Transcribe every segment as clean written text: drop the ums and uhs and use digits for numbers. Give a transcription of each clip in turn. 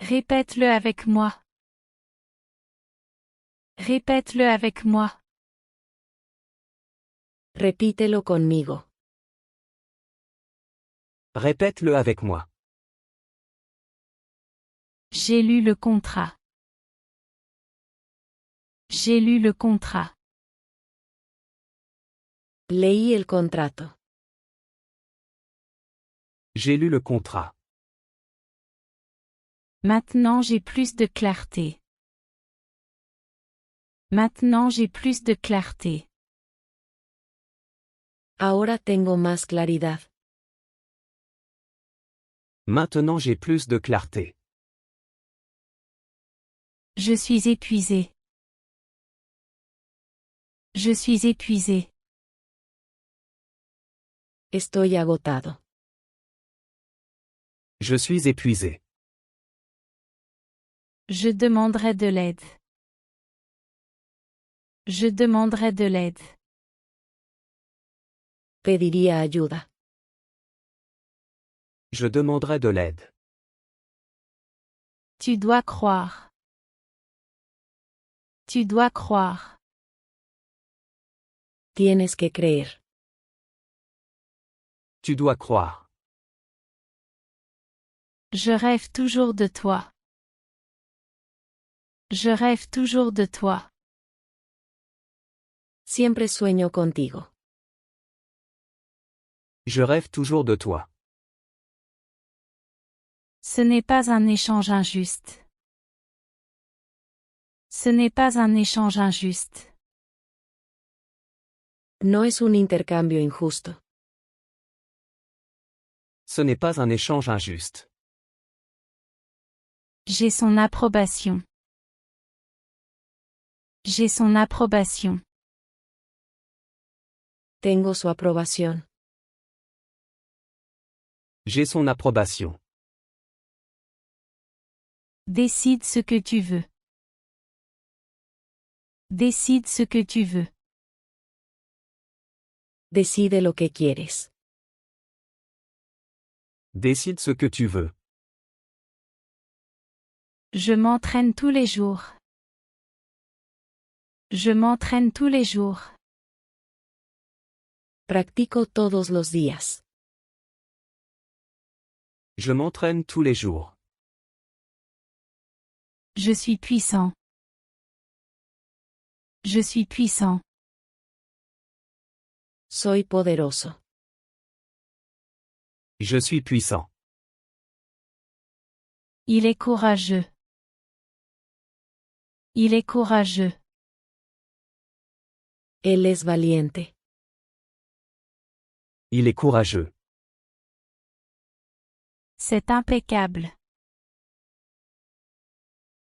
Répète-le avec moi. Répète-le avec moi. Repítelo conmigo. Répète-le avec moi. J'ai lu le contrat. J'ai lu le contrat. Leí el contrato. J'ai lu le contrat. Maintenant j'ai plus de clarté. Maintenant j'ai plus de clarté. Ahora tengo más claridad. Maintenant j'ai plus de clarté. Je suis épuisé. Je suis épuisé. Estoy agotado. Je suis épuisé. Je demanderai de l'aide. Je demanderai de l'aide. Pediría ayuda. Je demanderai de l'aide. Tu dois croire. Tu dois croire. Tienes que creer. Tu dois croire. Je rêve toujours de toi. Je rêve toujours de toi. Siempre sueño contigo. Je rêve toujours de toi. Ce n'est pas un échange injuste. Ce n'est pas un échange injuste. No es un intercambio injusto. Ce n'est pas un échange injuste. J'ai son approbation. J'ai son approbation. Tengo su aprobación. J'ai son approbation. Décide ce que tu veux. Décide ce que tu veux. Decide lo que quieres. Décide ce que tu veux. Je m'entraîne tous les jours. Je m'entraîne tous les jours. Practico todos los días. Je m'entraîne tous les jours. Je suis puissant. Je suis puissant. Soy poderoso. Je suis puissant. Il est courageux. Il est courageux. Él es valiente. Il est courageux. C'est impeccable.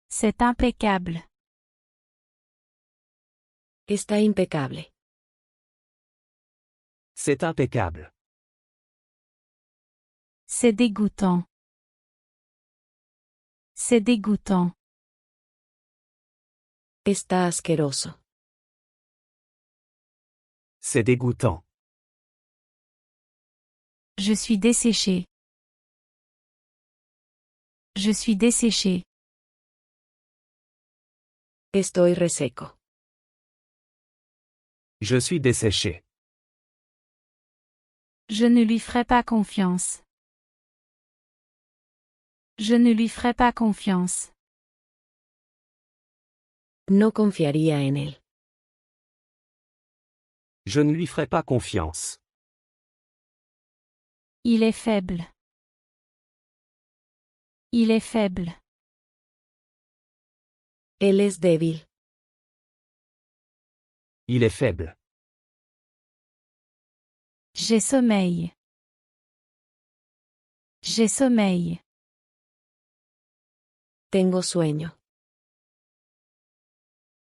C'est impeccable. Está impecable. C'est impeccable. C'est dégoûtant. C'est dégoûtant. Está asqueroso. C'est dégoûtant. Je suis desséché. Je suis desséché. Estoy reseco. Je suis desséché. Je ne lui ferai pas confiance. Je ne lui ferai pas confiance. No confiaría en él. Je ne lui ferai pas confiance. Il est faible. Il est faible. Él es débil. Il est faible. J'ai sommeil. J'ai sommeil. Tengo sueño.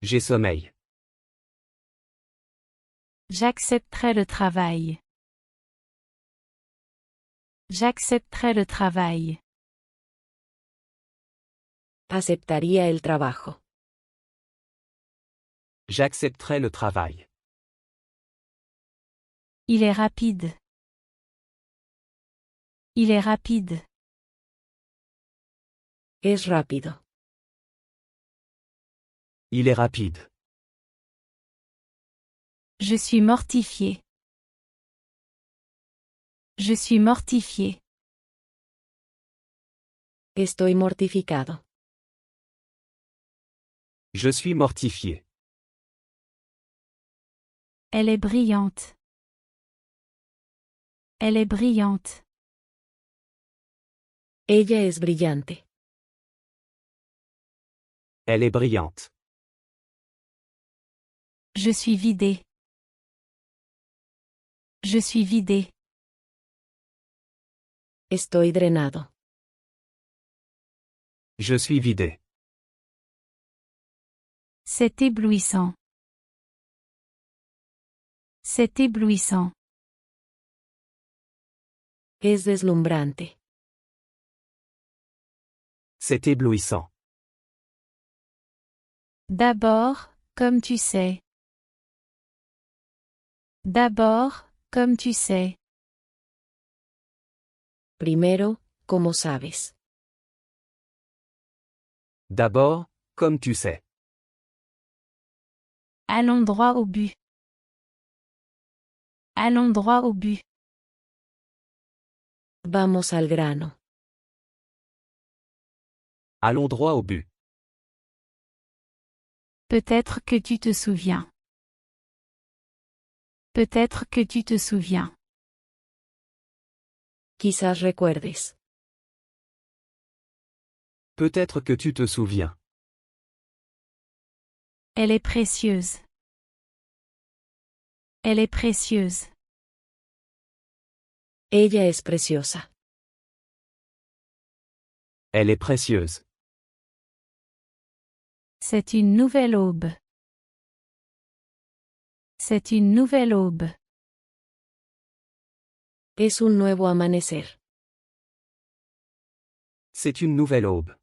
J'ai sommeil. J'accepterai le travail. J'accepterai le travail. Aceptaría el trabajo. J'accepterai le travail. Il est rapide. Il est rapide. Es rápido. Il est rapide. Je suis mortifié. Je suis mortifié. Estoy mortificado. Je suis mortifié. Elle est brillante. Elle est brillante. Ella es brillante. Elle est brillante. Je suis vidé. Je suis vidé. Estoy drenado. Je suis vidé. C'est éblouissant. C'est éblouissant. Es deslumbrante. C'est éblouissant. D'abord, comme tu sais. D'abord, comme tu sais. Primero, como sabes. D'abord, comme tu sais. Allons droit au but. Allons droit au but. Vamos al grano. Allons droit au but. Peut-être que tu te souviens. Peut-être que tu te souviens. Quizás recuerdes. Peut-être que tu te souviens. Elle est précieuse. Elle est précieuse. Ella es preciosa. Elle est précieuse. C'est une nouvelle aube. C'est une nouvelle aube. Es un nuevo amanecer. C'est une nouvelle aube.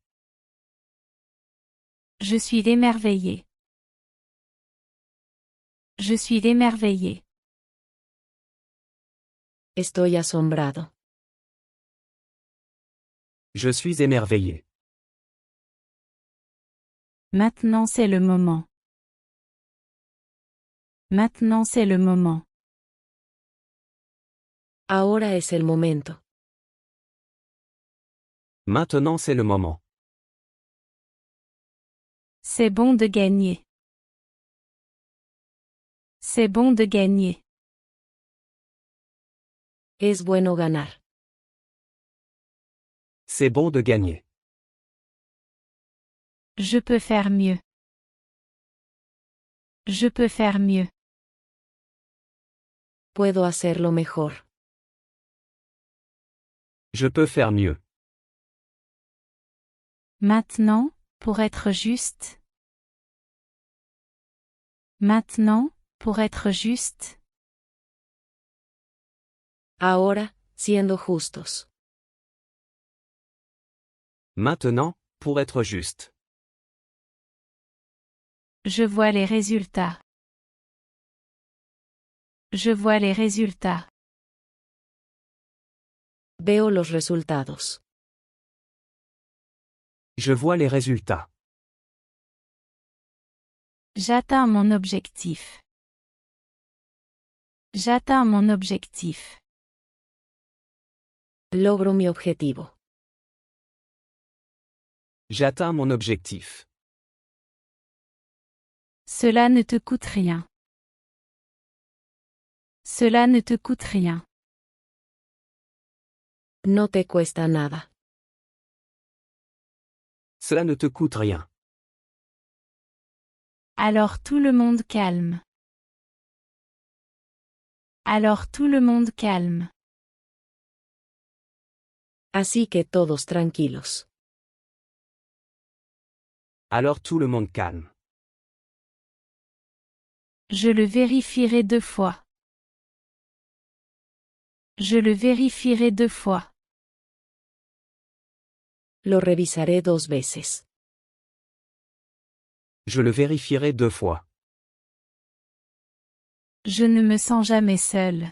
Je suis émerveillé. Je suis émerveillé. Estoy asombrado. Je suis émerveillé. Maintenant c'est le moment. Maintenant c'est le moment. Ahora es el momento. Maintenant c'est le moment. C'est bon de gagner. C'est bon de gagner. Es bueno ganar. C'est bon de gagner. Je peux faire mieux. Je peux faire mieux. Puedo hacerlo mejor. Je peux faire mieux. Maintenant, pour être juste. Maintenant, pour être juste. Ahora, siendo justos. Maintenant, pour être juste. Je vois les résultats. Je vois les résultats. Veo los resultados. Je vois les résultats. J'atteins mon objectif. J'atteins mon objectif. Logro mi objetivo. J'atteins mon objectif. Cela ne te coûte rien. Cela ne te coûte rien. No te cuesta nada. Cela ne te coûte rien. Alors tout le monde calme. Alors tout le monde calme. Así que todos tranquilos. Alors tout le monde calme. Je le vérifierai 2 fois. Je le vérifierai 2 fois. Lo revisaré 2 veces. Je le vérifierai 2 fois. Je ne me sens jamais seul.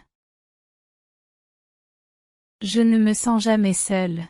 Je ne me sens jamais seul.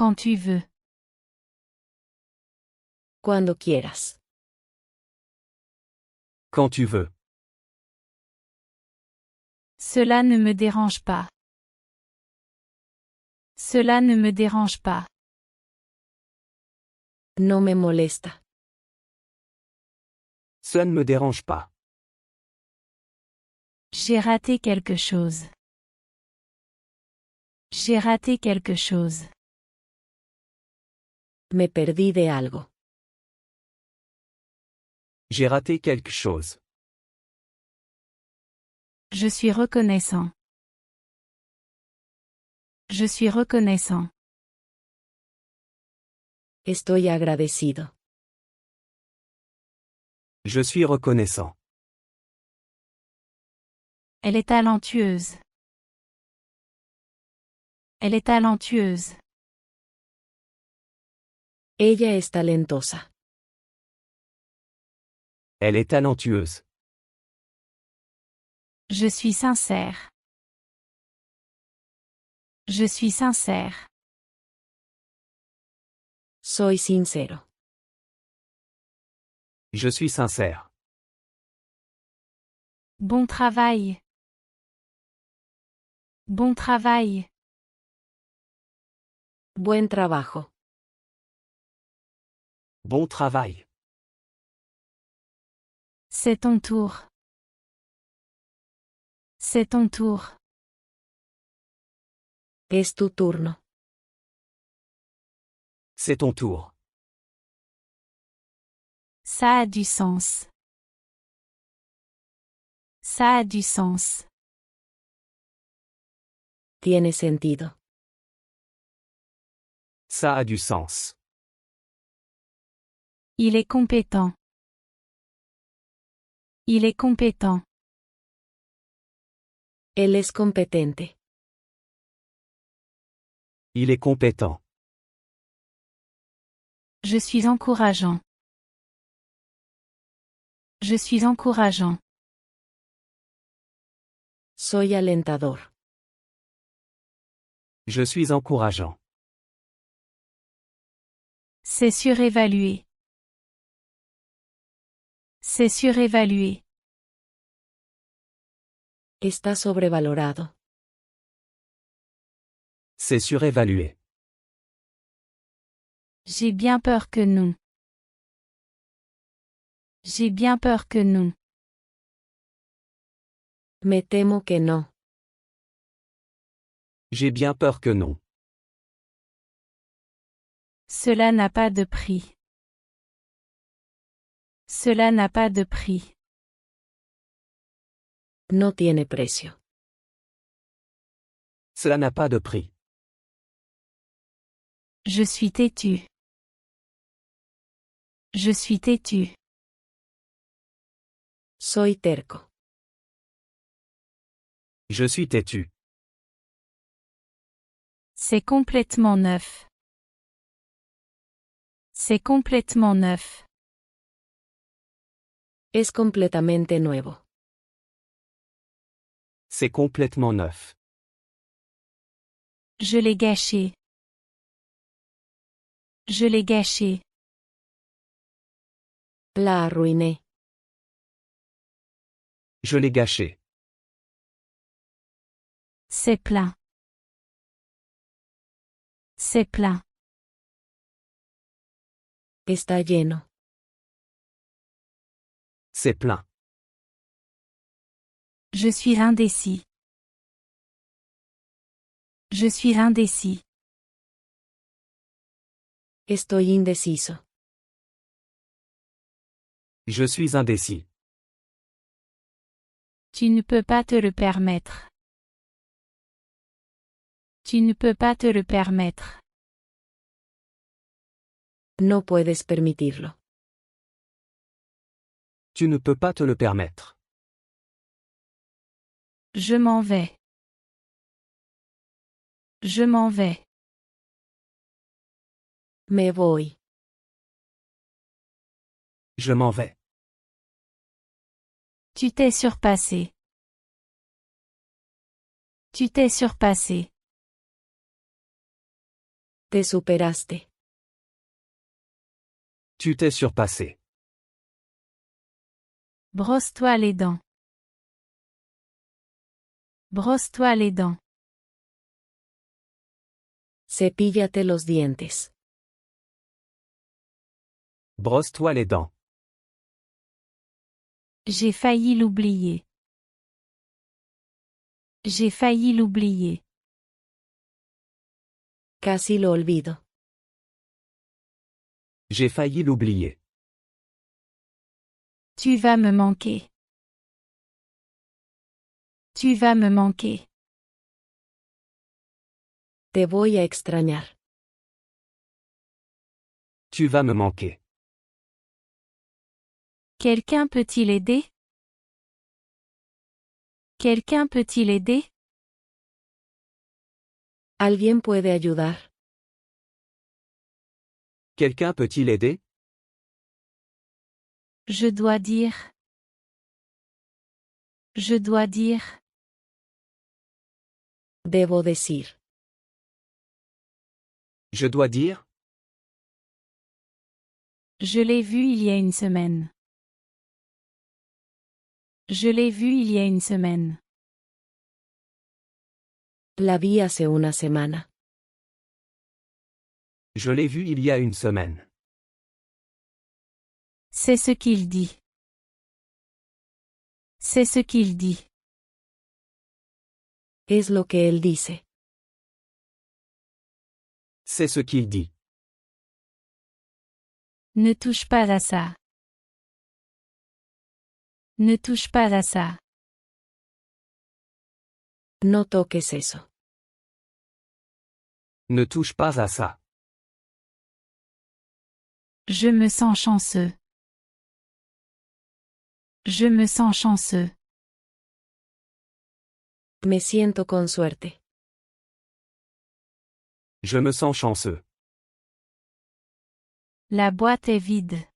Quand tu veux. Cuando quieras. Quand tu veux. Cela ne me dérange pas. Cela ne me dérange pas. No me molesta. Cela ne me dérange pas. J'ai raté quelque chose. J'ai raté quelque chose. Me perdí de algo. J'ai raté quelque chose. Je suis reconnaissant. Je suis reconnaissant. Estoy agradecido. Je suis reconnaissant. Elle est talentueuse. Elle est talentueuse. Ella es talentosa. Elle est talentueuse. Je suis sincère. Je suis sincère. Soy sincero. Je suis sincère. Bon travail. Bon travail. Buen trabajo. Bon travail. C'est ton tour. C'est ton tour. Es tu turno. C'est ton tour. Ça a du sens. Ça a du sens. Tiene sentido. Ça a du sens. Il est compétent. Il est compétent. Él es competente. Il est compétent. Je suis encourageant. Je suis encourageant. Soy alentador. Je suis encourageant. C'est surévalué. C'est surévalué. Está sobrevalorado. C'est surévalué. J'ai bien peur que non. J'ai bien peur que non. Me temo que no. J'ai bien peur que non. Cela n'a pas de prix. Cela n'a pas de prix. No tiene precio. Cela n'a pas de prix. Je suis têtu. Je suis têtu. Soy terco. Je suis têtu. C'est complètement neuf. C'est complètement neuf. Es completamente nuevo. C'est complètement neuf. Je l'ai gâché. Je l'ai gâché. La arruiné. Je l'ai gâché. C'est plein. C'est plein. Está lleno. C'est plein. Je suis indécis. Je suis indécis. Estoy indeciso. Je suis indécis. Tu ne peux pas te le permettre. Tu ne peux pas te le permettre. No puedes permitirlo. Tu ne peux pas te le permettre. Je m'en vais. Je m'en vais. Me voy. Je m'en vais. Tu t'es surpassé. Tu t'es surpassé. Te superaste. Tu t'es surpassé. Brosse-toi les dents. Brosse-toi les dents. Cepíllate los dientes. Brosse-toi les dents. J'ai failli l'oublier. J'ai failli l'oublier. Casi lo olvido. J'ai failli l'oublier. Tu vas me manquer. Tu vas me manquer. Te voy a extrañar. Tu vas me manquer. Quelqu'un peut-il aider? Quelqu'un peut-il aider? ¿Alguien puede ayudar? Quelqu'un peut-il aider? Je dois dire. Je dois dire. Debo decir. Je dois dire? Je l'ai vu il y a une semaine. Je l'ai vu il y a une semaine. La vi hace una semana. Je l'ai vu il y a une semaine. C'est ce qu'il dit. C'est ce qu'il dit. Es lo que él dice. C'est ce qu'il dit. Ne touche pas à ça. Ne touche pas à ça. No toques eso. Ne touche pas à ça. Je me sens chanceux. Je me sens chanceux. Me siento con suerte. Je me sens chanceux. La boîte est vide.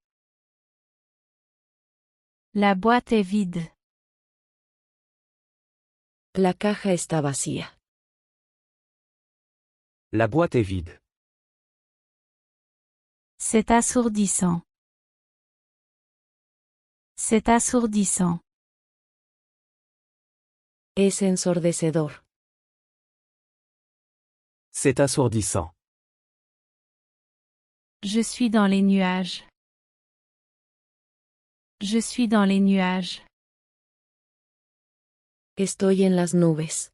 La boîte est vide. La caja está vacía. La boîte est vide. C'est assourdissant. C'est assourdissant. Es ensordecedor. C'est assourdissant. Je suis dans les nuages. Je suis dans les nuages. Estoy en las nubes.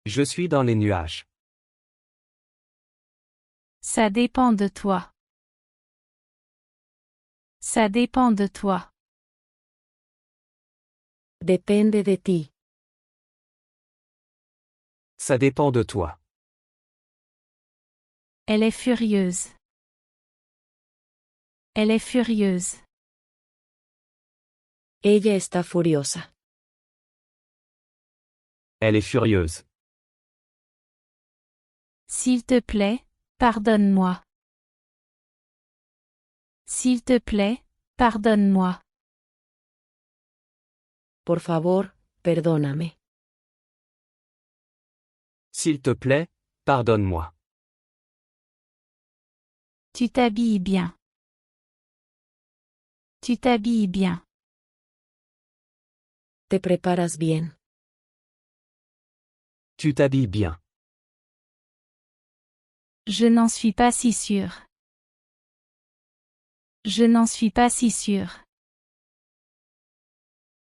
Je suis dans les nuages. Ça dépend de toi. Ça dépend de toi. Depende de ti. Ça dépend de toi. Elle est furieuse. Elle est furieuse. Ella está furiosa. Elle est furieuse. S'il te plaît, pardonne-moi. S'il te plaît, pardonne-moi. Por favor, perdóname. S'il te plaît, pardonne-moi. Tu t'habilles bien. Tu t'habilles bien. Te preparas bien. Tu t'habilles bien. Je n'en suis pas si sûre. Je n'en suis pas si sûre.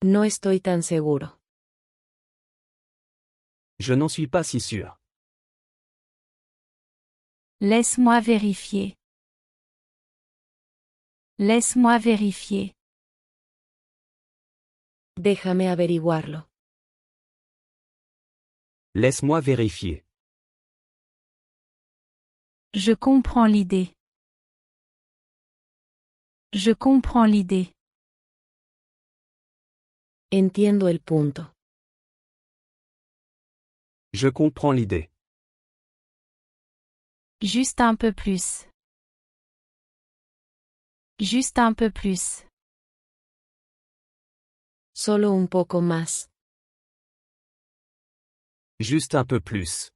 No estoy tan seguro. Je n'en suis pas si sûr. Laisse-moi vérifier. Laisse-moi vérifier. Déjame averiguarlo. Laisse-moi vérifier. Je comprends l'idée. Je comprends l'idée. Entiendo el punto. Je comprends l'idée. Juste un peu plus. Juste un peu plus. Solo un poco más. Juste un peu plus.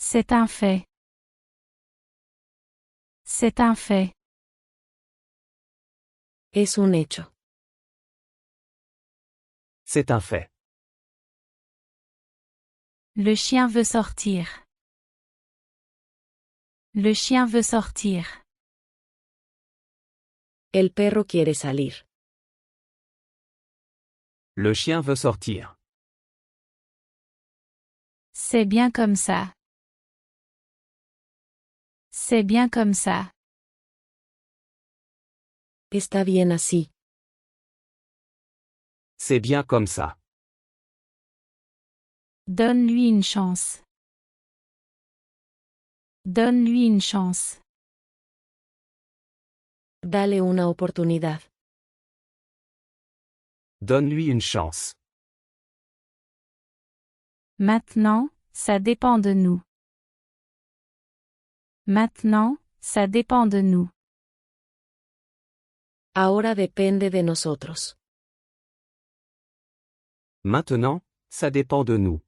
C'est un fait. C'est un fait. Es un hecho. C'est un fait. Le chien veut sortir. Le chien veut sortir. El perro quiere salir. Le chien veut sortir. C'est bien comme ça. C'est bien comme ça. Está bien así. C'est bien comme ça. Donne-lui une chance. Donne-lui une chance. Dale una oportunidad. Donne-lui une chance. Maintenant, ça dépend de nous. Maintenant, ça dépend de nous. Ahora depende de nosotros. Maintenant, ça dépend de nous.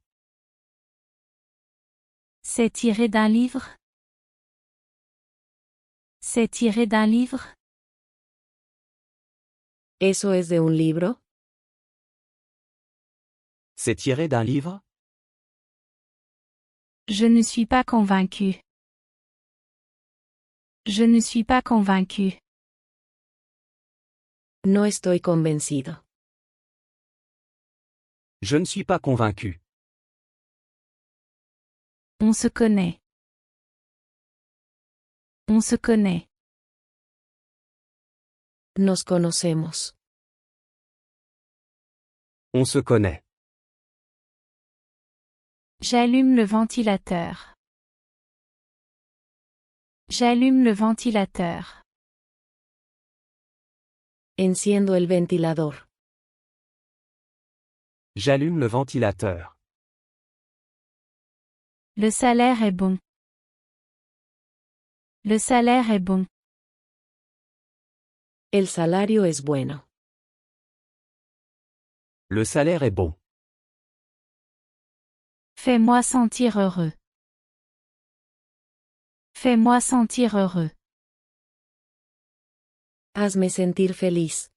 C'est tiré d'un livre? C'est tiré d'un livre? ¿Eso es de un libro? C'est tiré d'un livre? Je ne suis pas convaincu. Je ne suis pas convaincu. No estoy convencido. Je ne suis pas convaincu. On se connaît. On se connaît. Nos conocemos. On se connaît. J'allume le ventilateur. J'allume le ventilateur. Enciendo el ventilador. J'allume le ventilateur. Le salaire est bon. Le salaire est bon. El salario es bueno. Le salaire est bon. Fais-moi sentir heureux. Fais-moi sentir heureux. Hazme sentir feliz.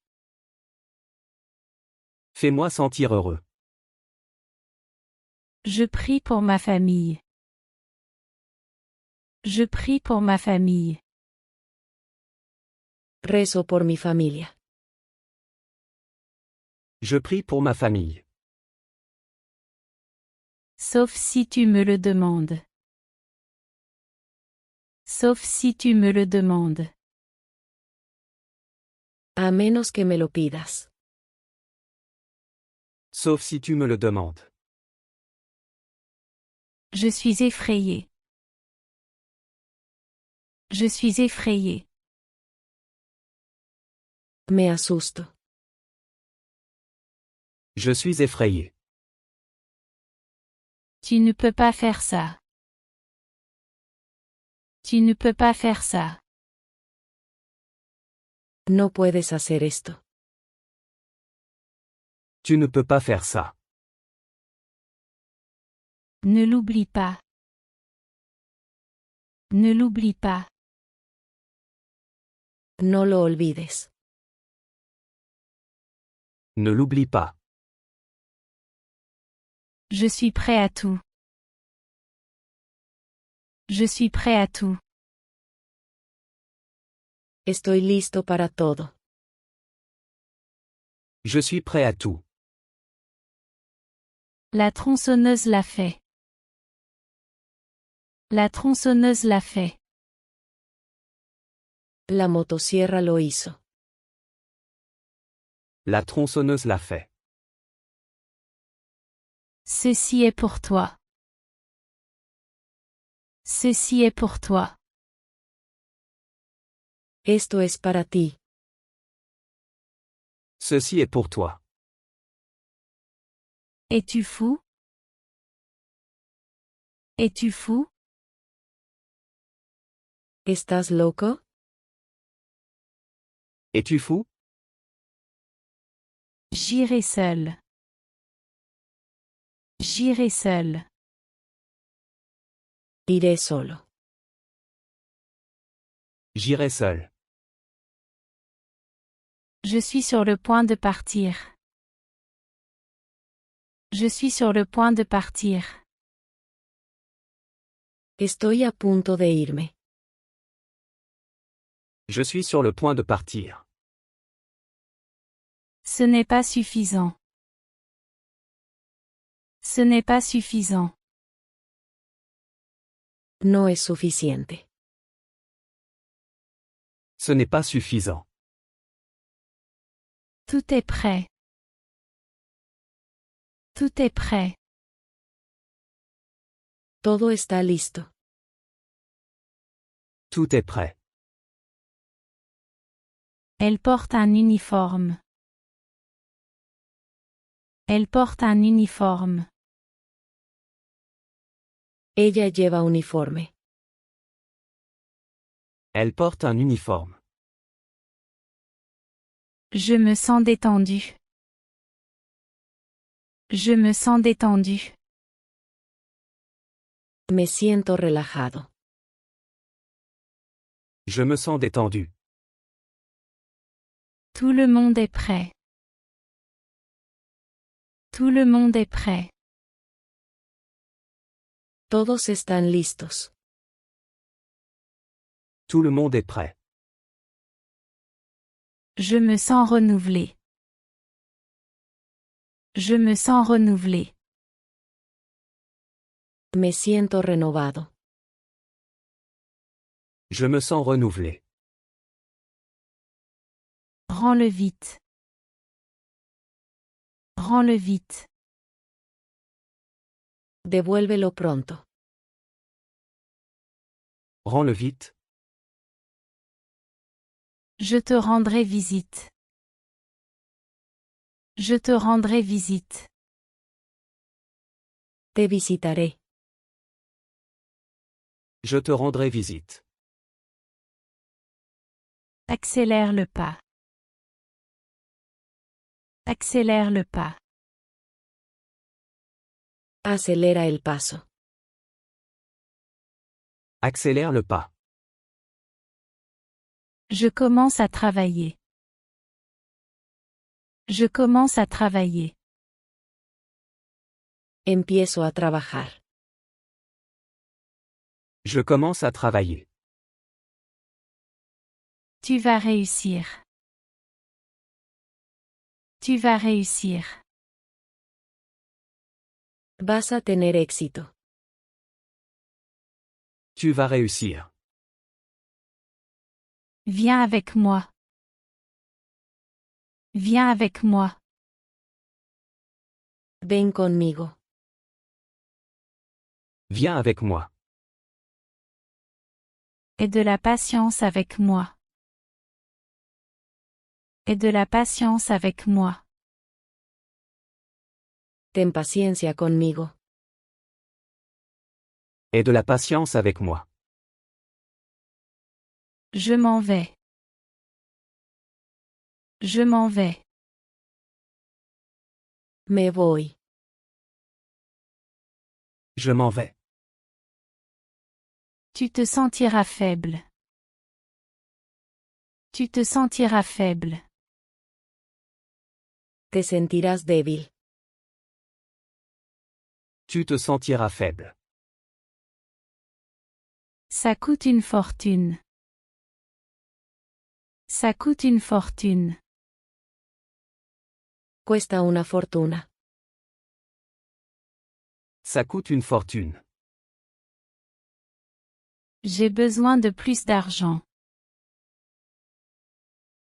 Fais-moi sentir heureux. Je prie pour ma famille. Je prie pour ma famille. Rezo por mi familia. Je prie pour ma famille. Sauf si tu me le demandes. Sauf si tu me le demandes. A menos que me lo pidas. Sauf si tu me le demandes. Je suis effrayé. Je suis effrayé. Me asusto. Je suis effrayé. Tu ne peux pas faire ça. Tu ne peux pas faire ça. No puedes hacer esto. Tu ne peux pas faire ça. Ne l'oublie pas. Ne l'oublie pas. No lo olvides. Ne l'oublie pas. Je suis prêt à tout. Je suis prêt à tout. Estoy listo para todo. Je suis prêt à tout. La tronçonneuse l'a fait. La tronçonneuse l'a fait. La motosierra lo hizo. La tronçonneuse l'a fait. Ceci est pour toi. Ceci est pour toi. Esto es para ti. Ceci est pour toi. Es-tu fou? Es-tu fou? ¿Estás loco? Es-tu fou? J'irai seul. J'irai seul. Iré solo. J'irai seul. Je suis sur le point de partir. Je suis sur le point de partir. Estoy a punto de irme. Je suis sur le point de partir. Ce n'est pas suffisant. Ce n'est pas suffisant. No es suficiente. Ce n'est pas suffisant. Tout est prêt. Tout est prêt. Todo está listo. Tout est prêt. Elle porte un uniforme. Elle porte un uniforme. Ella lleva uniforme. Elle porte un uniforme. Je me sens détendu. Je me sens détendu. Me siento relajado. Je me sens détendu. Tout le monde est prêt. Tout le monde est prêt. Todos están listos. Tout le monde est prêt. Je me sens renouvelé. Je me sens renouvelé. Me siento renovado. Je me sens renouvelé. Rends-le vite. Rends-le vite. Devuélvelo pronto. Rends-le vite. Je te rendrai visite. Je te rendrai visite. Te visitaré. Je te rendrai visite. Accélère le pas. Accélère le pas. Acelera el paso. Accélère le pas. Je commence à travailler. Je commence à travailler. Empiezo a trabajar. Je commence à travailler. Tu vas réussir. Tu vas réussir. Vas a tener éxito. Tu vas réussir. Viens avec moi. Viens avec moi. Ven conmigo. Viens avec moi. Et de la patience avec moi. Et de la patience avec moi. Ten paciencia conmigo. Et de la patience avec moi. Je m'en vais. Je m'en vais. Me voy. Je m'en vais. Tu te sentiras faible. Tu te sentiras faible. Te sentirás débil. Tu te sentiras faible. Ça coûte une fortune. Ça coûte une fortune. Cuesta una fortuna. Ça coûte une fortune. J'ai besoin de plus d'argent.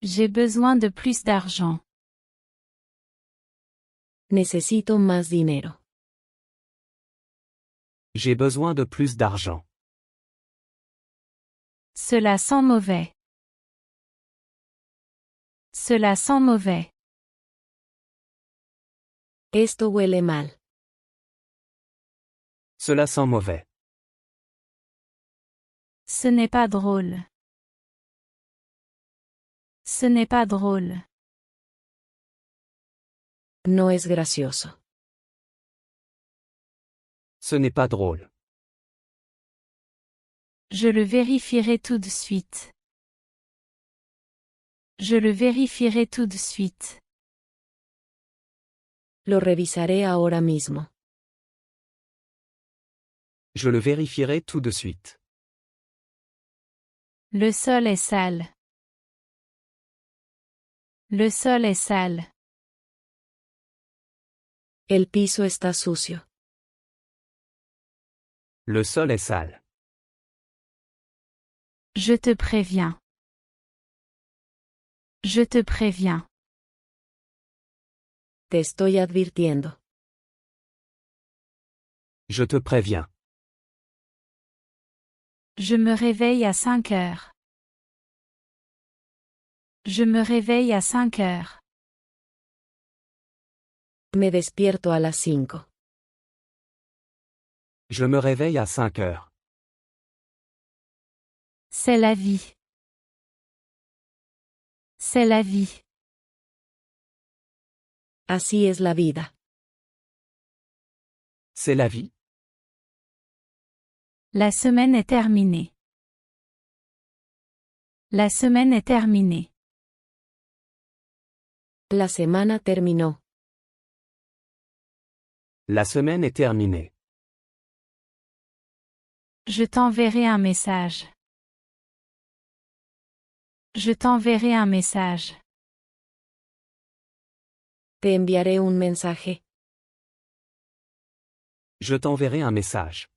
J'ai besoin de plus d'argent. Necesito más dinero. J'ai besoin de plus d'argent. Cela sent mauvais. Cela sent mauvais. Esto huele mal. Cela sent mauvais. Ce n'est pas drôle. Ce n'est pas drôle. No es gracioso. Ce n'est pas drôle. Je le vérifierai tout de suite. Je le vérifierai tout de suite. Lo revisaré ahora mismo. Je le vérifierai tout de suite. Le sol est sale. Le sol est sale. El piso está sucio. Le sol est sale. Je te préviens. Je te préviens. Te estoy advirtiendo. Je te préviens. Je me réveille à 5 heures. Je me réveille à 5 heures. Me despierto a las 5. Je me réveille à 5 heures. C'est la vie. C'est la vie. Así es la vida. C'est la vie. La semaine est terminée. La semaine est terminée. La semana terminó. La semaine est terminée. Je t'enverrai un message. Je t'enverrai un message. Te enviaré un mensaje. Je t'enverrai un message.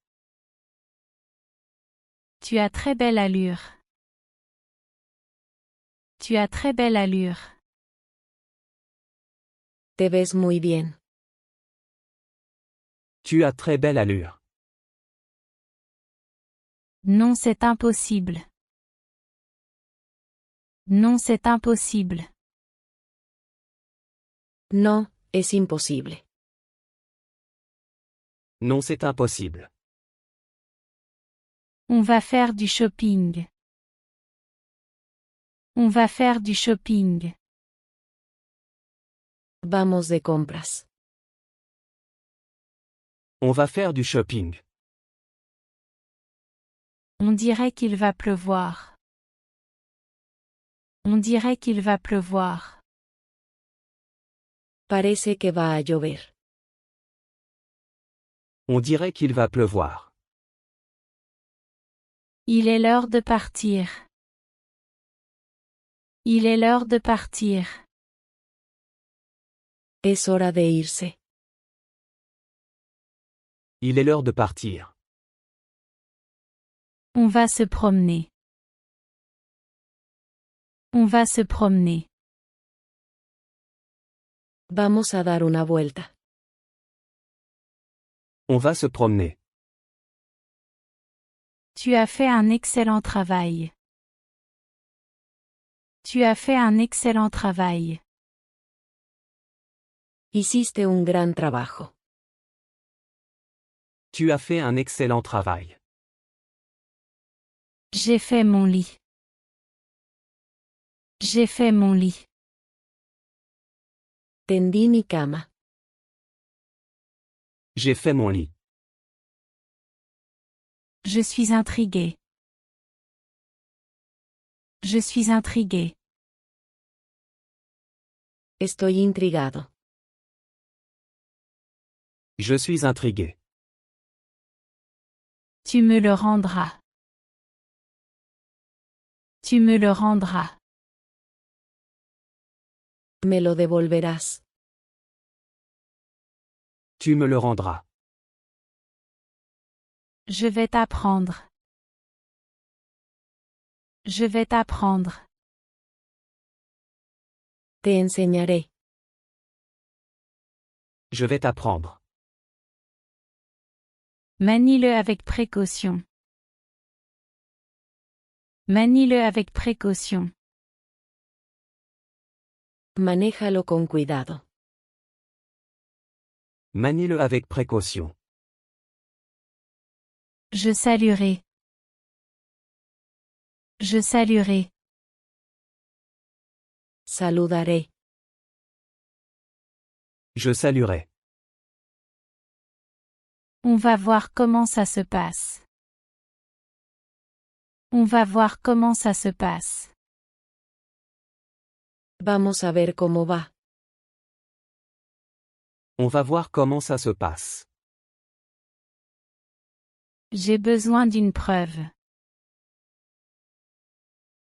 Tu as très belle allure. Tu as très belle allure. Te ves muy bien. Tu as très belle allure. Non, c'est impossible. Non, c'est impossible. No, es imposible. Non, c'est impossible. On va faire du shopping. On va faire du shopping. Vamos de compras. On va faire du shopping. On dirait qu'il va pleuvoir. On dirait qu'il va pleuvoir. Parece que va a llover. On dirait qu'il va pleuvoir. Il est l'heure de partir. Il est l'heure de partir. Es hora de irse. Il est l'heure de partir. On va se promener. On va se promener. Vamos a dar una vuelta. On va se promener. Tu as fait un excellent travail. Tu as fait un excellent travail. Hiciste un gran trabajo. Tu as fait un excellent travail. J'ai fait mon lit. J'ai fait mon lit. Tendí mi cama. J'ai fait mon lit. Je suis intrigué. Je suis intrigué. Estoy intrigado. Je suis intrigué. Tu me le rendras. Tu me le rendras. Me lo devolverás. Tu me le rendras. Je vais t'apprendre. Je vais t'apprendre. Te enseñaré. Je vais t'apprendre. Manie-le avec précaution. Manie-le avec précaution. Manéjalo con cuidado. Manie-le avec précaution. Je saluerai. Je saluerai. Saludaré. Je saluerai. On va voir comment ça se passe. On va voir comment ça se passe. Vamos a ver cómo va. On va voir comment ça se passe. J'ai besoin d'une preuve.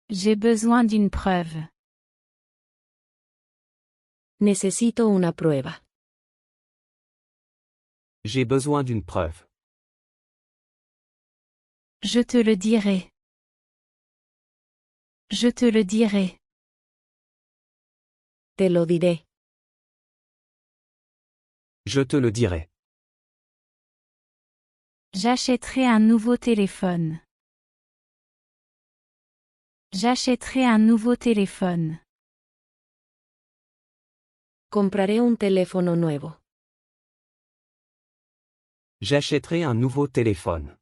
J'ai besoin d'une preuve. Necesito una prueba. J'ai besoin d'une preuve. Je te le dirai. Je te le dirai. Te lo diré. Je te le dirai. J'achèterai un nouveau téléphone. J'achèterai un nouveau téléphone. Compraré un teléfono nuevo. J'achèterai un nouveau téléphone.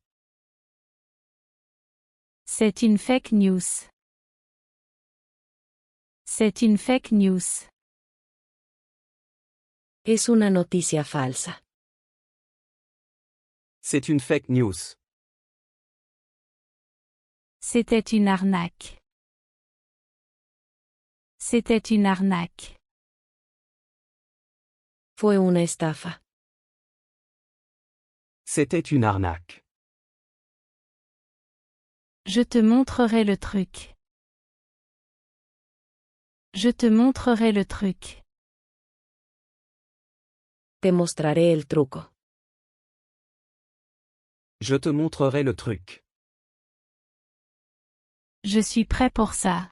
C'est une fake news. C'est une fake news. Es una noticia falsa. C'est une fake news. C'était une arnaque. C'était une arnaque. Fue una estafa. C'était une arnaque. Je te montrerai le truc. Je te montrerai le truc. Te mostraré el truco. Je te montrerai le truc. Je suis prêt pour ça.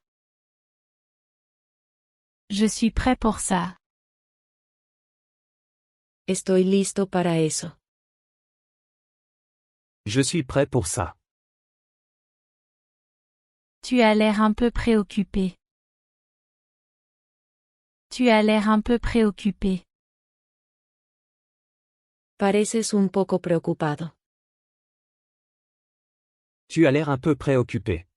Je suis prêt pour ça. Estoy listo para eso. Je suis prêt pour ça. Tu as l'air un peu préoccupé. Tu as l'air un peu préoccupé. Pareces un poco preocupado. Tu as l'air un peu préoccupé.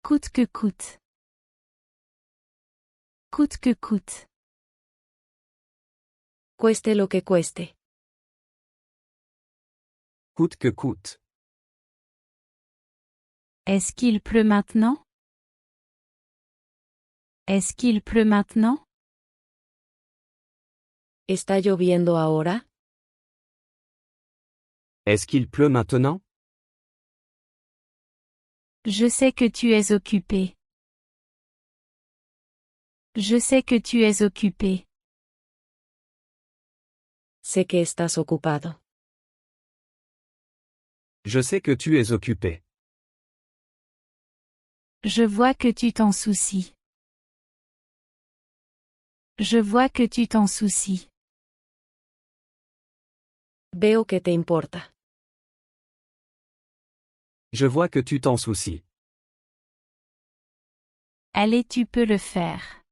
Coûte que coûte. Coûte que coûte. Cueste lo que cueste. Coûte que coûte. Est-ce qu'il pleut maintenant? Est-ce qu'il pleut maintenant? ¿Está lloviendo ahora? Est-ce qu'il pleut maintenant? Je sais que tu es occupé. Je sais que tu es occupé. Sé que estás ocupado. Je sais que tu es occupé. Je vois que tu t'en soucies. Je vois que tu t'en soucies. Veo que te importa. Je vois que tu t'en soucies. Allez, tu peux le faire.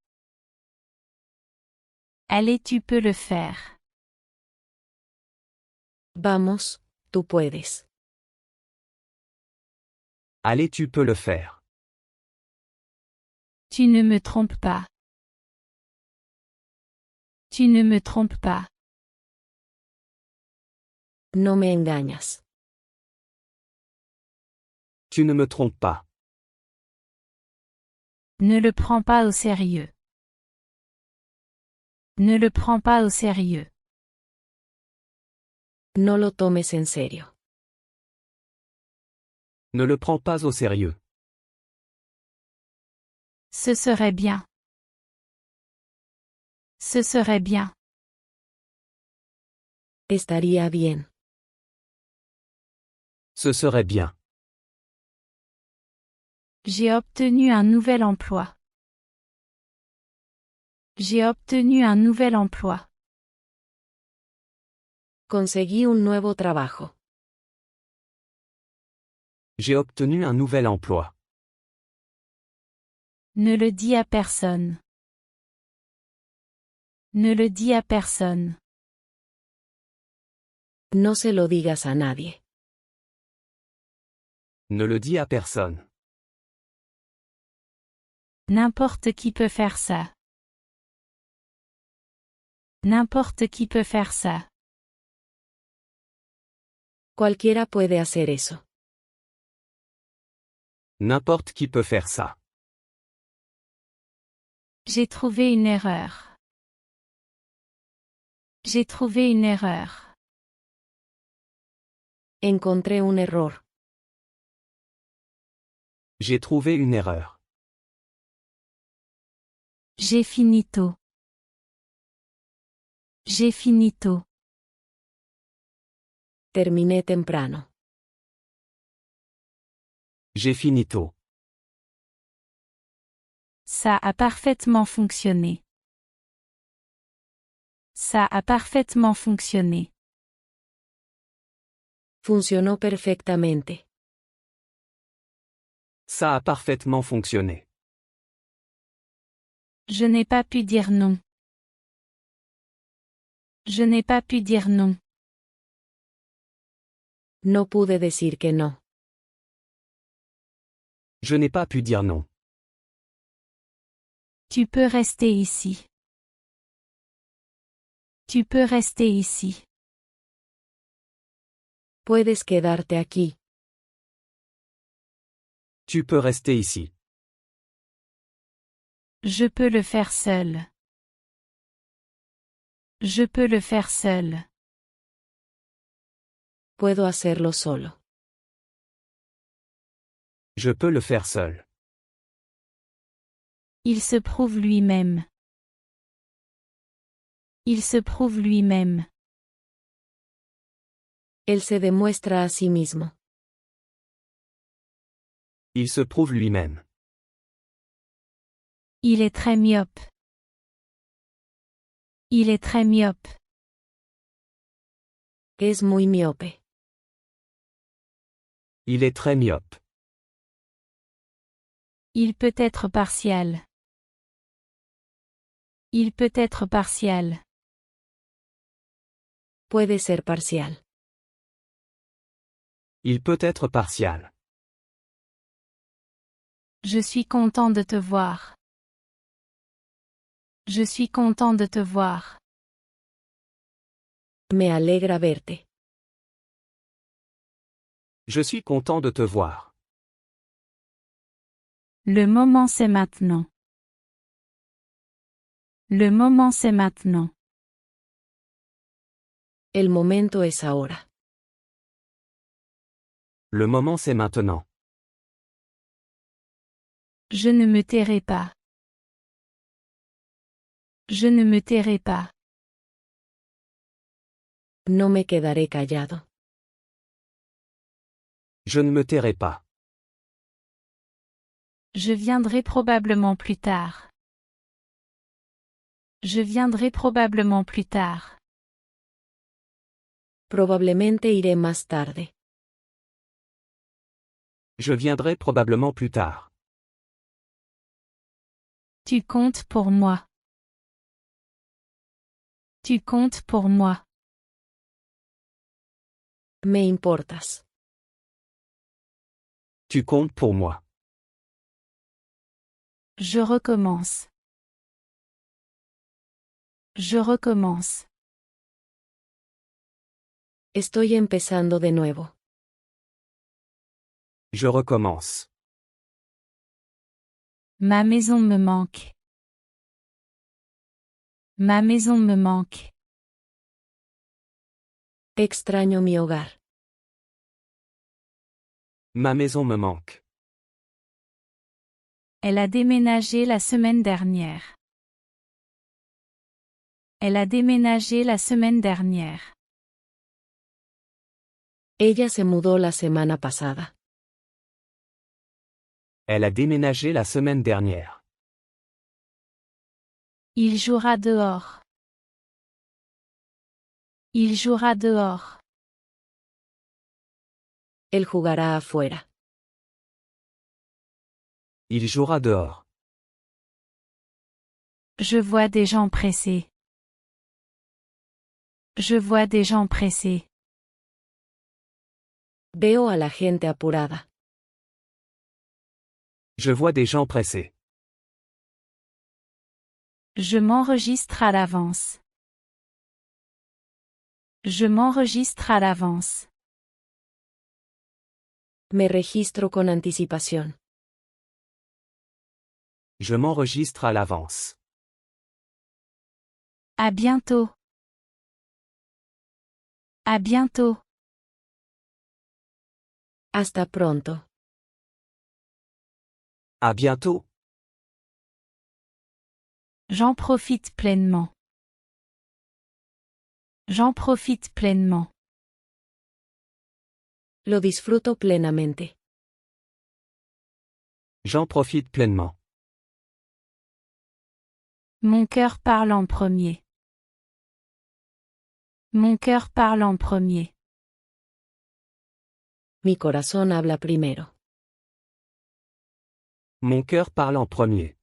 Allez, tu peux le faire. Vamos, tú puedes. Allez, tu peux le faire. Tu ne me trompes pas. Tu ne me trompes pas. No me engañas. Tu ne me trompes pas. Ne le prends pas au sérieux. Ne le prends pas au sérieux. No lo tomes en serio. Ne le prends pas au sérieux. Ce serait bien. Ce serait bien. Estaría bien. Ce serait bien. J'ai obtenu un nouvel emploi. J'ai obtenu un nouvel emploi. Conseguí un nuevo trabajo. J'ai obtenu un nouvel emploi. Ne le dis à personne. Ne le dis à personne. No se lo digas a nadie. Ne le dis à personne. N'importe qui peut faire ça. N'importe qui peut faire ça. Cualquiera puede hacer eso. N'importe qui peut faire ça. J'ai trouvé une erreur. J'ai trouvé une erreur. Encontré un error. J'ai trouvé une erreur. J'ai finito. J'ai finito. Terminé temprano. J'ai finito. Ça a parfaitement fonctionné. Ça a parfaitement fonctionné. Funcionó perfectamente. Ça a parfaitement fonctionné. Je n'ai pas pu dire non. Je n'ai pas pu dire non. No pude decir que no. Je n'ai pas pu dire non. Tu peux rester ici. Tu peux rester ici. Puedes quedarte aquí. Tu peux rester ici. Je peux le faire seul. Je peux le faire seul. Puedo hacerlo solo. Je peux le faire seul. Il se prouve lui-même. Il se prouve lui-même. Él se demuestra a sí mismo. Il se prouve lui-même. Il est très myope. Il est très myope. Es muy miope. Il est très myope. Il peut être partial. Il peut être partial. Puede ser parcial. Il peut être partial. Je suis content de te voir. Je suis content de te voir. Me alegra verte. Je suis content de te voir. Le moment c'est maintenant. Le moment c'est maintenant. El momento es ahora. Le moment c'est maintenant. Je ne me tairai pas. Je ne me tairai pas. No me quedaré callado. Je ne me tairai pas. Je viendrai probablement plus tard. Je viendrai probablement plus tard. Probablemente iré más tarde. Je viendrai probablement plus tard. Tu comptes pour moi. Tu comptes pour moi. Me importas. Tu comptes pour moi. Je recommence. Je recommence. Estoy empezando de nuevo. Je recommence. Ma maison me manque. Ma maison me manque. Extraño mi hogar. Ma maison me manque. Elle a déménagé la semaine dernière. Elle a déménagé la semaine dernière. Ella se mudó la semana pasada. Elle a déménagé la semaine dernière. Il jouera dehors. Il jouera dehors. Él jugará afuera. Il jouera dehors. Je vois des gens pressés. Je vois des gens pressés. Veo a la gente apurada. Je vois des gens pressés. Je m'enregistre à l'avance. Je m'enregistre à l'avance. Me registro con anticipación. Je m'enregistre à l'avance. À bientôt. À bientôt. Hasta pronto. À bientôt. J'en profite pleinement. J'en profite pleinement. Lo disfruto plenamente. J'en profite pleinement. Mon cœur parle en premier. Mon cœur parle en premier. Mi corazón habla primero. Mon cœur parle en premier.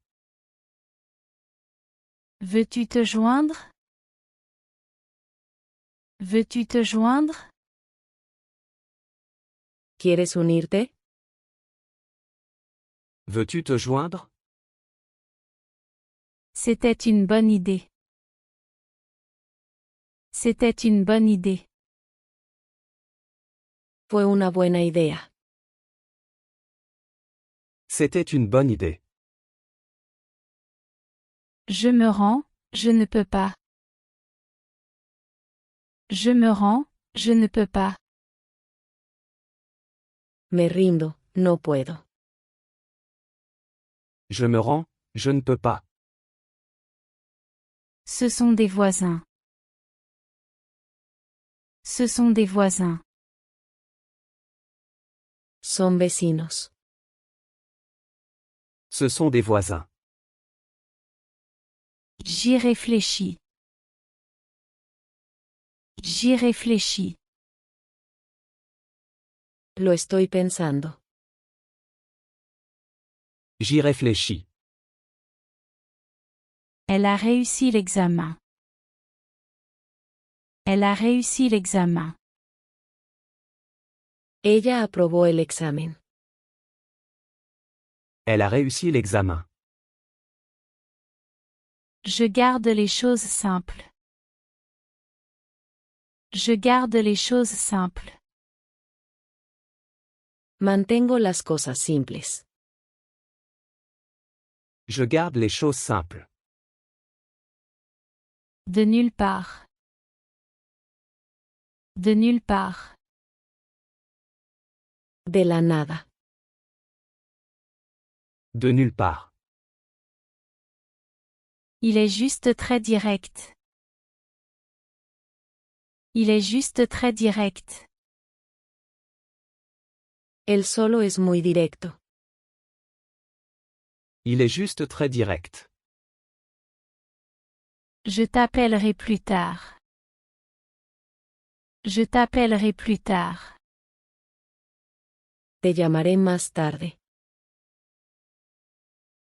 Veux-tu te joindre? Veux-tu te joindre? ¿Quieres unirte? Veux-tu te joindre? C'était une bonne idée. C'était une bonne idée. Fue una buena idea. C'était une bonne idée. Je me rends, je ne peux pas. Je me rends, je ne peux pas. Me rindo, no puedo. Je me rends, je ne peux pas. Ce sont des voisins. Ce sont des voisins. Son vecinos. Ce sont des voisins. J'y réfléchis. J'y réfléchis. Lo estoy pensando. J'y réfléchis. Elle a réussi l'examen. Elle a réussi l'examen. Ella aprobó el examen. Elle a réussi l'examen. Je garde les choses simples. Je garde les choses simples. Mantengo las cosas simples. Je garde les choses simples. De nulle part. De nulle part. De la nada. De nulle part. Il est juste très direct. Il est juste très direct. Él solo es muy directo. Il est juste très direct. Je t'appellerai plus tard. Je t'appellerai plus tard. Te llamaré más tarde.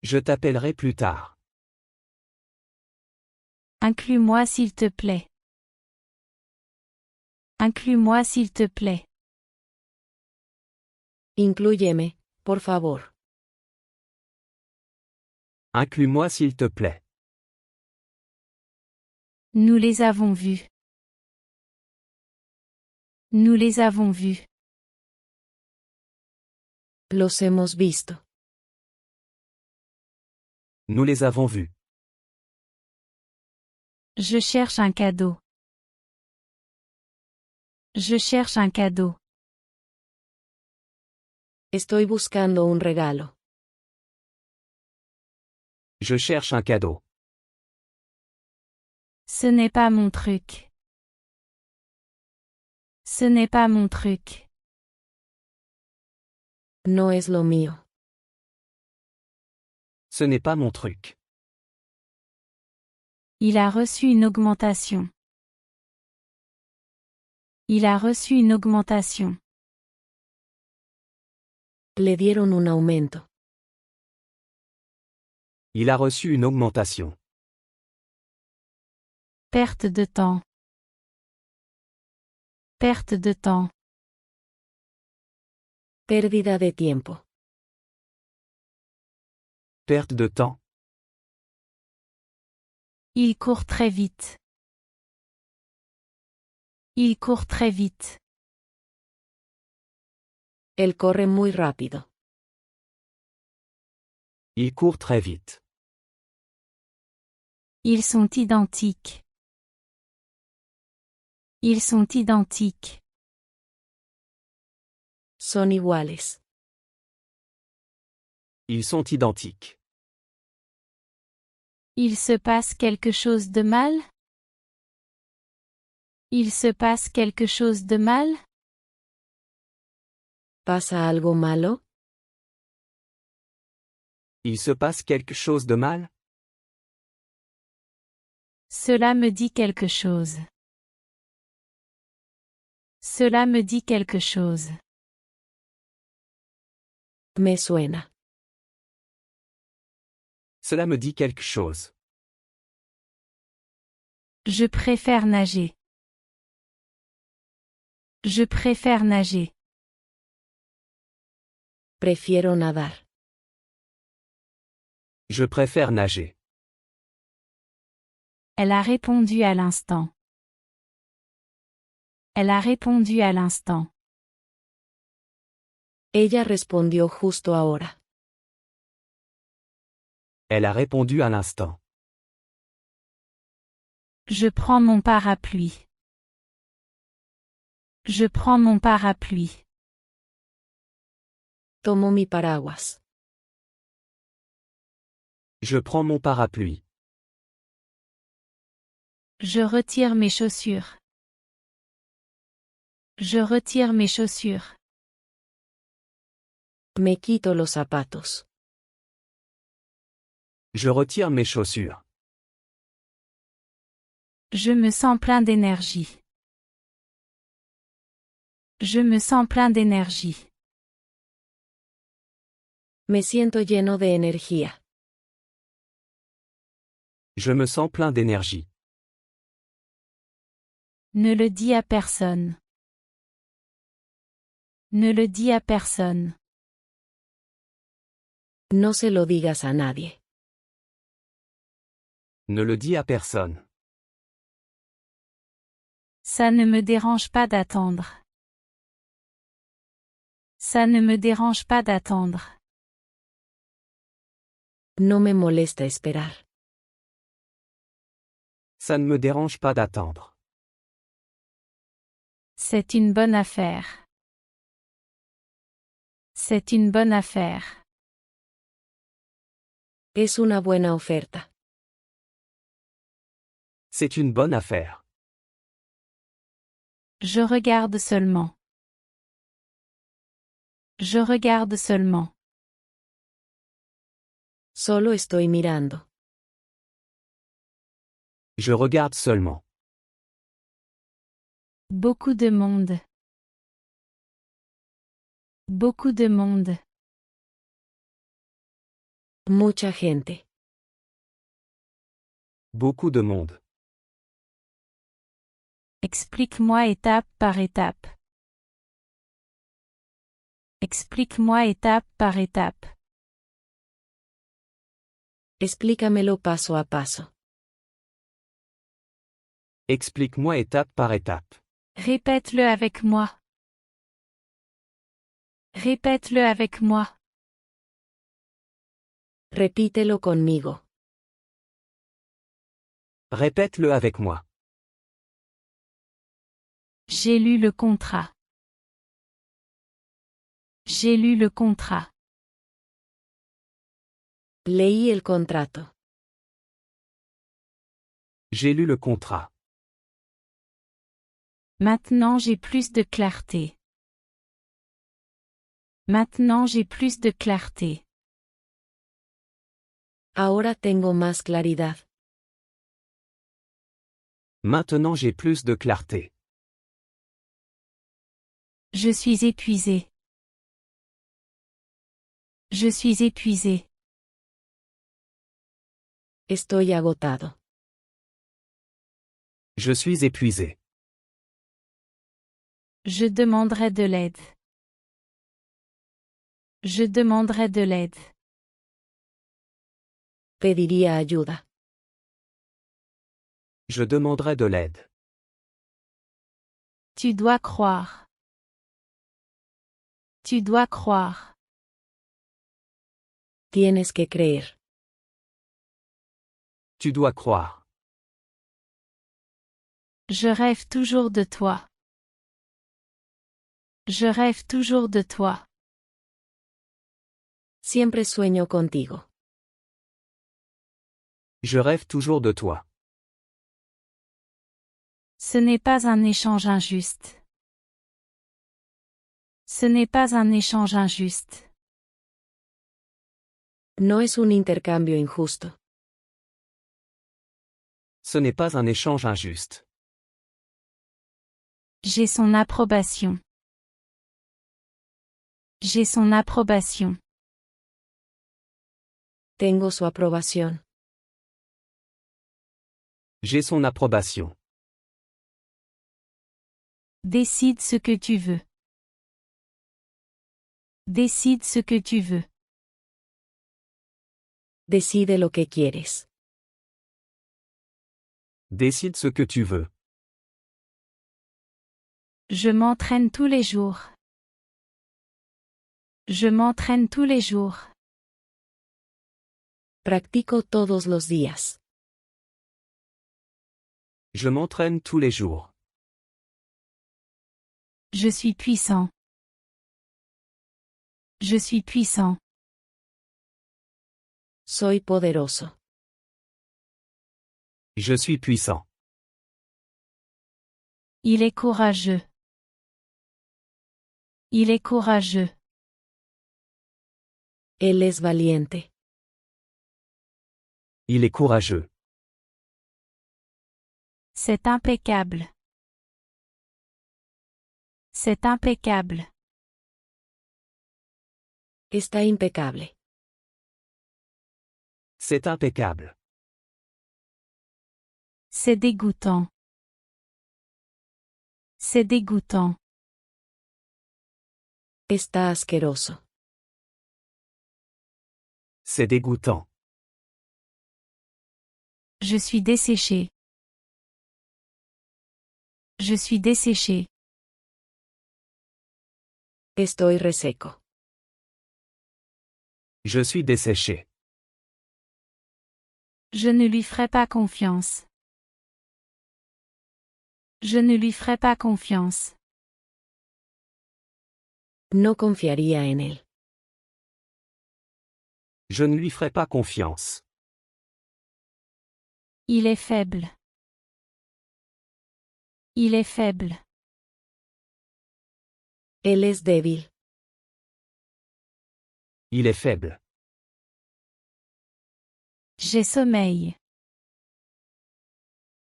Je t'appellerai plus tard. Inclus-moi s'il te plaît. Inclus-moi s'il te plaît. Inclúyeme, por favor. Inclus-moi s'il te plaît. Nous les avons vus. Nous les avons vus. Los hemos visto. Nous les avons vus. Je cherche un cadeau. Je cherche un cadeau. Estoy buscando un regalo. Je cherche un cadeau. Ce n'est pas mon truc. Ce n'est pas mon truc. No es lo mío. Ce n'est pas mon truc. Il a reçu une augmentation. Il a reçu une augmentation. Le dieron un aumento. Il a reçu une augmentation. Perte de temps. Perte de temps. Pérdida de tiempo. Perte de temps. Il court très vite. Il court très vite. Él corre muy rápido. Il court très vite. Ils sont identiques. Ils sont identiques. Son iguales. Ils sont identiques. Il se passe quelque chose de mal? Il se passe quelque chose de mal? ¿Pasa algo malo? Il se passe quelque chose de mal? Cela me dit quelque chose. Cela me dit quelque chose. Me suena. Cela me dit quelque chose. Je préfère nager. Je préfère nager. Prefiero nadar. Je préfère nager. Elle a répondu à l'instant. Elle a répondu à l'instant. Ella respondió justo ahora. Elle a répondu à l'instant. Je prends mon parapluie. Je prends mon parapluie. Tomo mi paraguas. Je prends mon parapluie. Je retire mes chaussures. Je retire mes chaussures. Me quito los zapatos. Je retire mes chaussures. Je me sens plein d'énergie. Je me sens plein d'énergie. Me siento lleno de energía. Je me sens plein d'énergie. Ne le dis à personne. Ne le dis à personne. No se lo digas a nadie. Ne le dis à personne. Ça ne me dérange pas d'attendre. Ça ne me dérange pas d'attendre. No me molesta esperar. Ça ne me dérange pas d'attendre. C'est une bonne affaire. C'est une bonne affaire. Es una buena oferta. C'est une bonne affaire. Je regarde seulement. Je regarde seulement. Solo estoy mirando. Je regarde seulement. Beaucoup de monde. Beaucoup de monde. Mucha gente. Beaucoup de monde. Explique-moi étape par étape. Explique-moi étape par étape. Explícamelo paso a paso. Explique-moi étape par étape. Répète-le avec moi. Répète-le avec moi. Repítelo conmigo. Répète-le avec moi. J'ai lu le contrat. J'ai lu le contrat. Leí el contrato. J'ai lu le contrat. Maintenant j'ai plus de clarté. Maintenant j'ai plus de clarté. Ahora tengo más claridad. Maintenant j'ai plus de clarté. Je suis épuisé. Je suis épuisé. Estoy agotado. Je suis épuisé. Je demanderai de l'aide. Je demanderai de l'aide. Pediría ayuda. Je demanderai de l'aide. Tu dois croire. Tu dois croire. Tienes que creer. Tu dois croire. Je rêve toujours de toi. Je rêve toujours de toi. Siempre sueño contigo. Je rêve toujours de toi. Ce n'est pas un échange injuste. Ce n'est pas un échange injuste. No es un intercambio injusto. Ce n'est pas un échange injuste. J'ai son approbation. J'ai son approbation. Tengo su aprobación. J'ai son approbation. Décide ce que tu veux. Décide ce que tu veux. Decide lo que quieres. Décide ce que tu veux. Je m'entraîne tous les jours. Je m'entraîne tous les jours. Practico todos los días. Je m'entraîne tous les jours. Je suis puissant. Je suis puissant. Soy poderoso. Je suis puissant. Il est courageux. Il est courageux. Él es valiente. Il est courageux. C'est impeccable. C'est impeccable. Está impecable. C'est impeccable. C'est dégoûtant. C'est dégoûtant. Está asqueroso. C'est dégoûtant. Je suis desséché. Je suis desséché. Estoy reseco. Je suis desséché. Je ne lui ferai pas confiance. Je ne lui ferai pas confiance. No confiaría en él. Je ne lui ferai pas confiance. Il est faible. Il est faible. Él es débil. Il est faible. J'ai sommeil.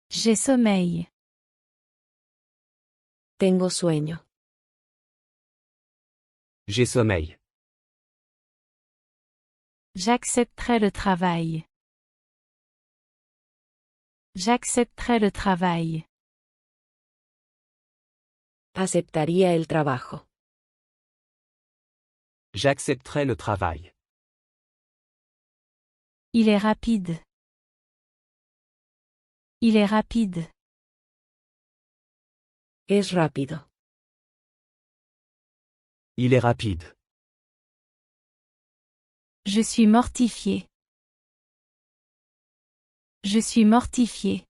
J'ai sommeil. Tengo sueño. J'ai sommeil. J'accepterai le travail. J'accepterai le travail. Aceptaría el trabajo. J'accepterai le travail. Il est rapide. Il est rapide. Es rápido. Il est rapide. Je suis mortifié. Je suis mortifié.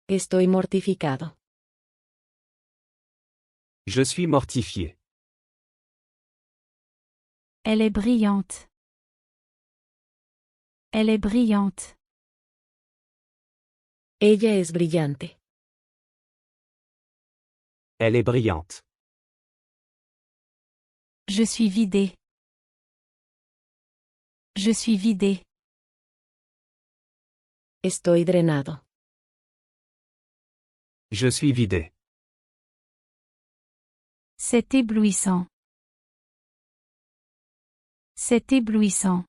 Estoy mortificado. Je suis mortifié. Elle est brillante. Elle est brillante. Ella es brillante. Elle est brillante. Je suis vidé. Je suis vidé. Estoy drenado. Je suis vidé. C'est éblouissant. C'est éblouissant.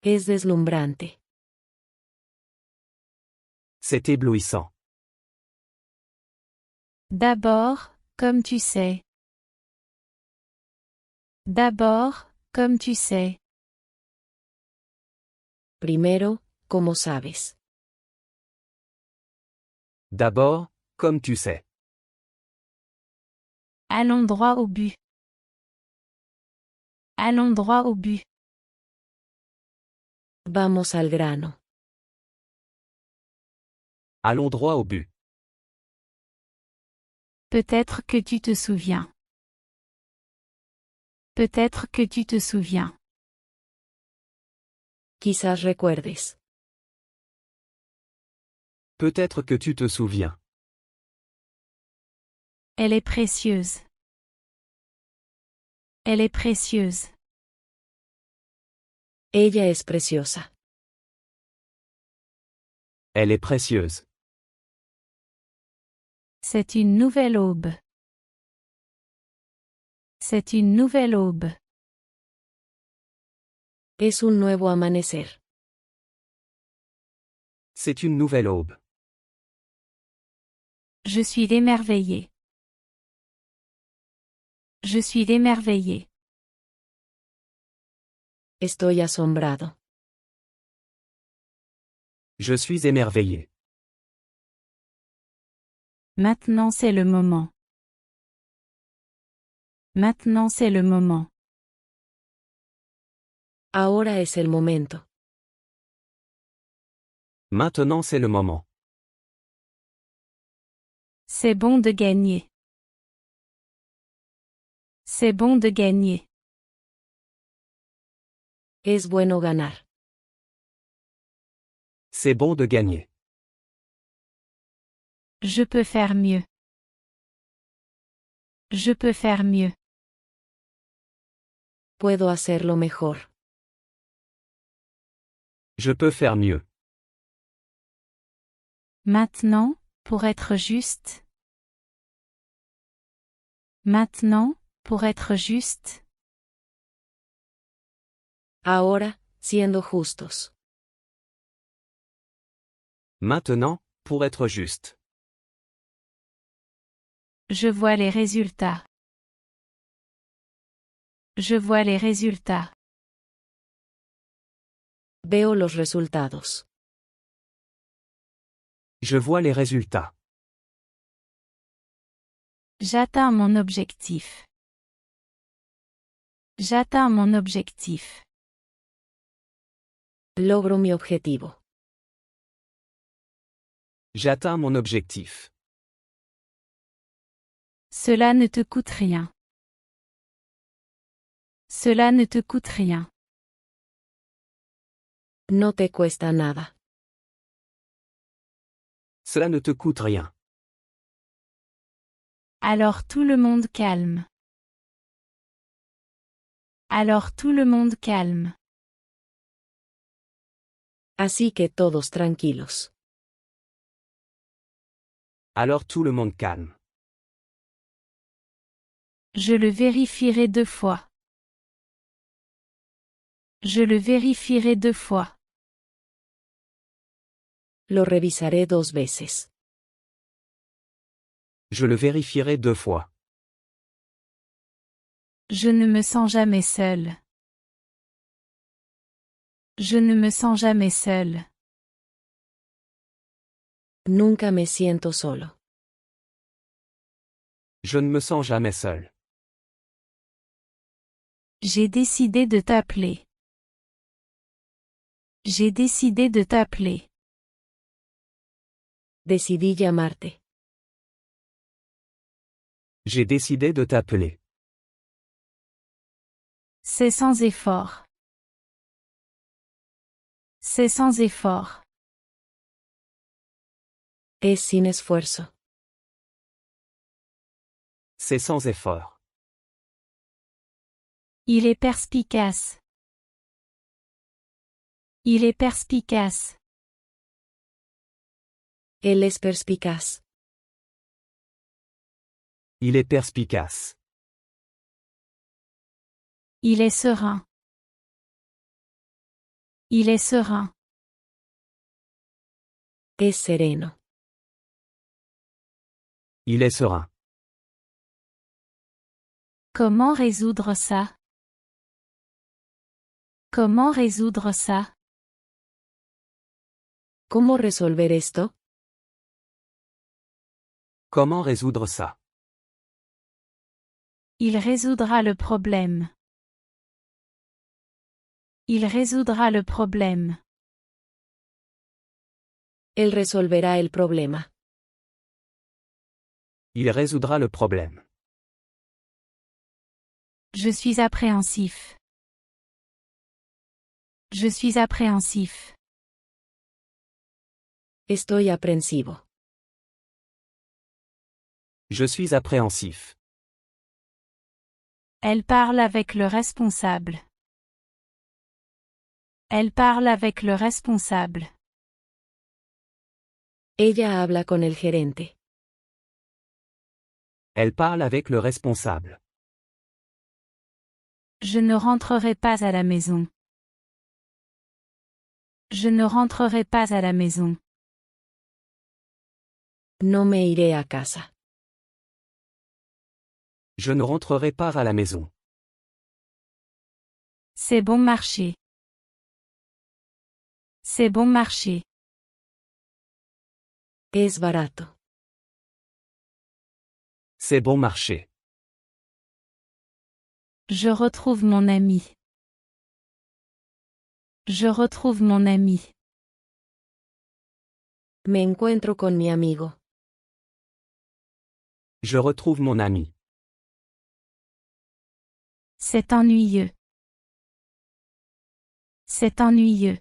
Es deslumbrante. C'est éblouissant. D'abord, comme tu sais. D'abord, comme tu sais. Primero, como sabes. D'abord, comme tu sais. Allons droit au but. Allons droit au but. Vamos al grano. Allons droit au but. Peut-être que tu te souviens. Peut-être que tu te souviens. Quizás recuerdes. Peut-être que tu te souviens. Elle est précieuse. Elle est précieuse. Ella es preciosa. Elle est précieuse. C'est une nouvelle aube. C'est une nouvelle aube. Es un nuevo amanecer. C'est une nouvelle aube. Je suis émerveillé. Je suis émerveillé. Estoy asombrado. Je suis émerveillé. Maintenant c'est le moment. Maintenant c'est le moment. Ahora es el momento. Maintenant c'est le moment. C'est bon de gagner. C'est bon de gagner. Es bueno ganar. C'est bon de gagner. Je peux faire mieux. Je peux faire mieux. Puedo hacerlo mejor. Je peux faire mieux. Maintenant, pour être juste. Maintenant, pour être juste. Ahora, siendo justos. Maintenant, pour être juste. Je vois les résultats. Je vois les résultats. Veo los resultados. Je vois les résultats. J'atteins mon objectif. J'atteins mon objectif. Logro mi objetivo. J'atteins mon objectif. Cela ne te coûte rien. Cela ne te coûte rien. No te cuesta nada. Cela ne te coûte rien. Alors tout le monde calme. Alors tout le monde calme. Así que todos tranquilos. Alors tout le monde calme. Je le vérifierai 2 fois. Je le vérifierai 2 fois. Lo revisaré 2 veces. Je le vérifierai 2 fois. Je ne me sens jamais seul. Je ne me sens jamais seul. Nunca me siento solo. Je ne me sens jamais seul. J'ai décidé de t'appeler. J'ai décidé de t'appeler. Decidí llamarte. J'ai décidé de t'appeler. C'est sans effort. C'est sans effort. Es sin esfuerzo. C'est sans effort. Il est perspicace. Il est perspicace. Él es perspicaz. Il est perspicace. Il est serein. Il est serein. Es sereno. Il est serein. Comment résoudre ça? Comment résoudre ça? ¿Cómo resolver esto? Comment résoudre ça? Il résoudra le problème. Il résoudra le problème. Él resolverá el problema. Il résoudra le problème. Je suis appréhensif. Je suis appréhensif. Estoy aprensivo. Je suis appréhensif. Elle parle avec le responsable. Elle parle avec le responsable. Ella habla con el gerente. Elle parle avec le responsable. Je ne rentrerai pas à la maison. Je ne rentrerai pas à la maison. No me iré a casa. Je ne rentrerai pas à la maison. C'est bon marché. C'est bon marché. Es barato. C'est bon marché. Je retrouve mon ami. Je retrouve mon ami. Me encuentro con mi amigo. Je retrouve mon ami. C'est ennuyeux. C'est ennuyeux.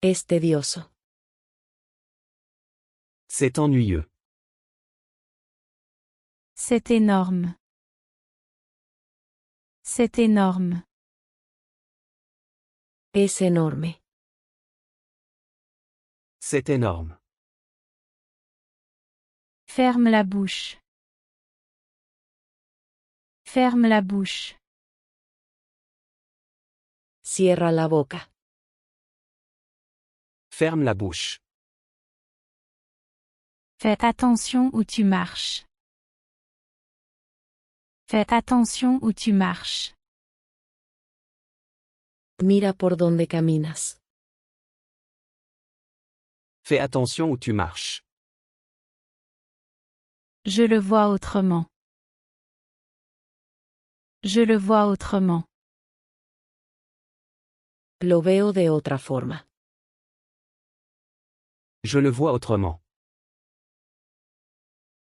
Es tedioso. C'est ennuyeux. C'est énorme. C'est énorme. Es enorme. C'est énorme. Ferme la bouche. Ferme la bouche. Cierra la boca. Ferme la bouche. Faites attention où tu marches. Faites attention où tu marches. Mira por donde caminas. Fais attention où tu marches. Je le vois autrement. Je le vois autrement. Lo veo de otra forma. Je le vois autrement.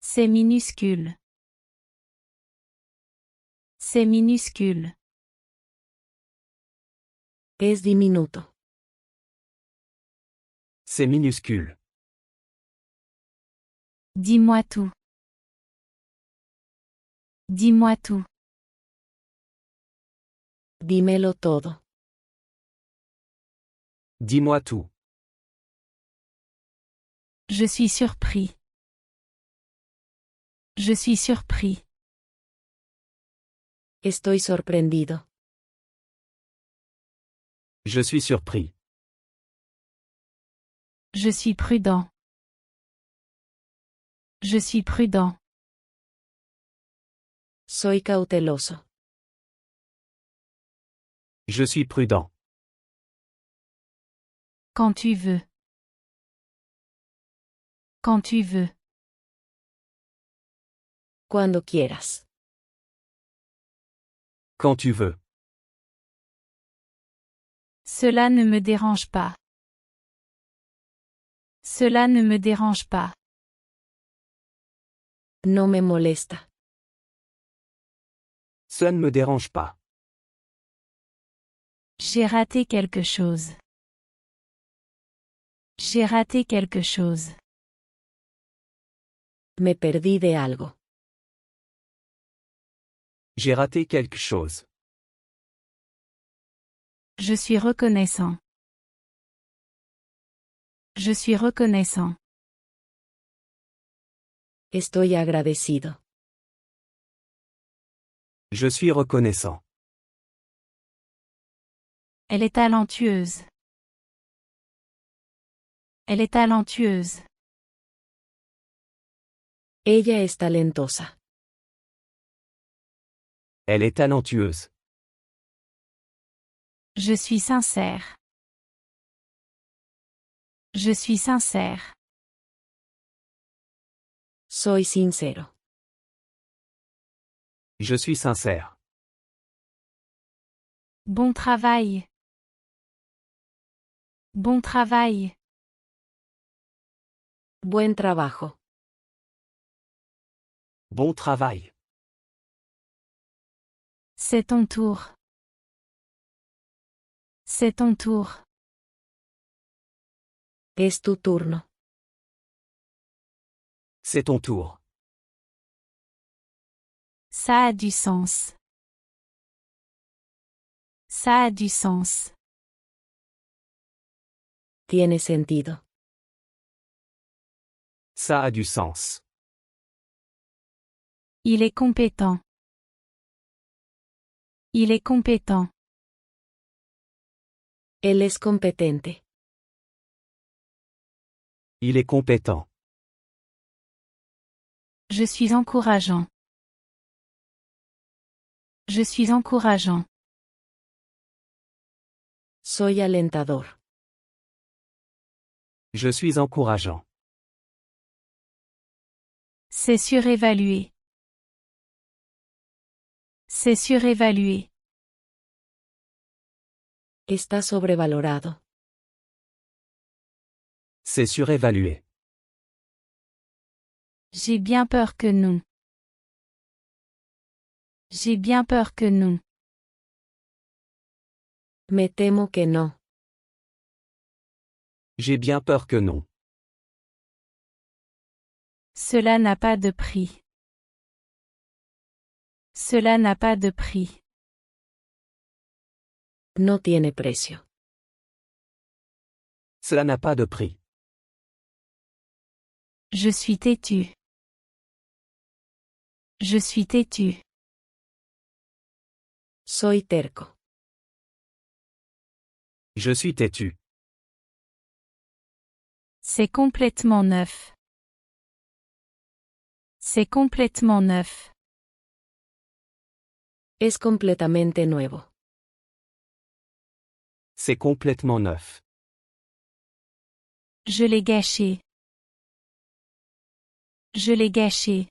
C'est minuscule. C'est minuscule. Es diminuto. C'est minuscule. Dis-moi tout. Dis-moi tout. Dímelo todo. Dis-moi tout. Je suis surpris. Je suis surpris. Estoy sorprendido. Je suis surpris. Je suis prudent. Je suis prudent. Soy cauteloso. Je suis prudent. Quand tu veux. Quand tu veux. Cuando quieras. Quand tu veux. Cela ne me dérange pas. Cela ne me dérange pas. No me molesta. Ça ne me dérange pas. J'ai raté quelque chose. J'ai raté quelque chose. Me perdí de algo. J'ai raté quelque chose. Je suis reconnaissant. Je suis reconnaissant. Estoy agradecido. Je suis reconnaissant. Elle est talentueuse. Elle est talentueuse. Ella es talentosa. Elle est talentueuse. Je suis sincère. Je suis sincère. Soy sincero. Je suis sincère. Bon travail. Bon travail. Buen trabajo. Bon travail. C'est ton tour. C'est ton tour. Es tu turno. C'est ton tour. Ça a du sens. Ça a du sens. Tiene sentido. Ça a du sens. Il est compétent. Il est compétent. Él es competente. Il est compétent. Je suis encourageant. Je suis encourageant. Soy alentador. Je suis encourageant. C'est surévalué. C'est surévalué. Está sobrevalorado. C'est surévalué. J'ai bien peur que non. J'ai bien peur que non. Me temo que no. J'ai bien peur que non. Cela n'a pas de prix. Cela n'a pas de prix. No tiene precio. Cela n'a pas de prix. Je suis têtu. Je suis têtu. Soy terco. Je suis têtu. C'est complètement neuf. C'est complètement neuf. Es completamente nuevo. C'est complètement neuf. Je l'ai gâché. Je l'ai gâché.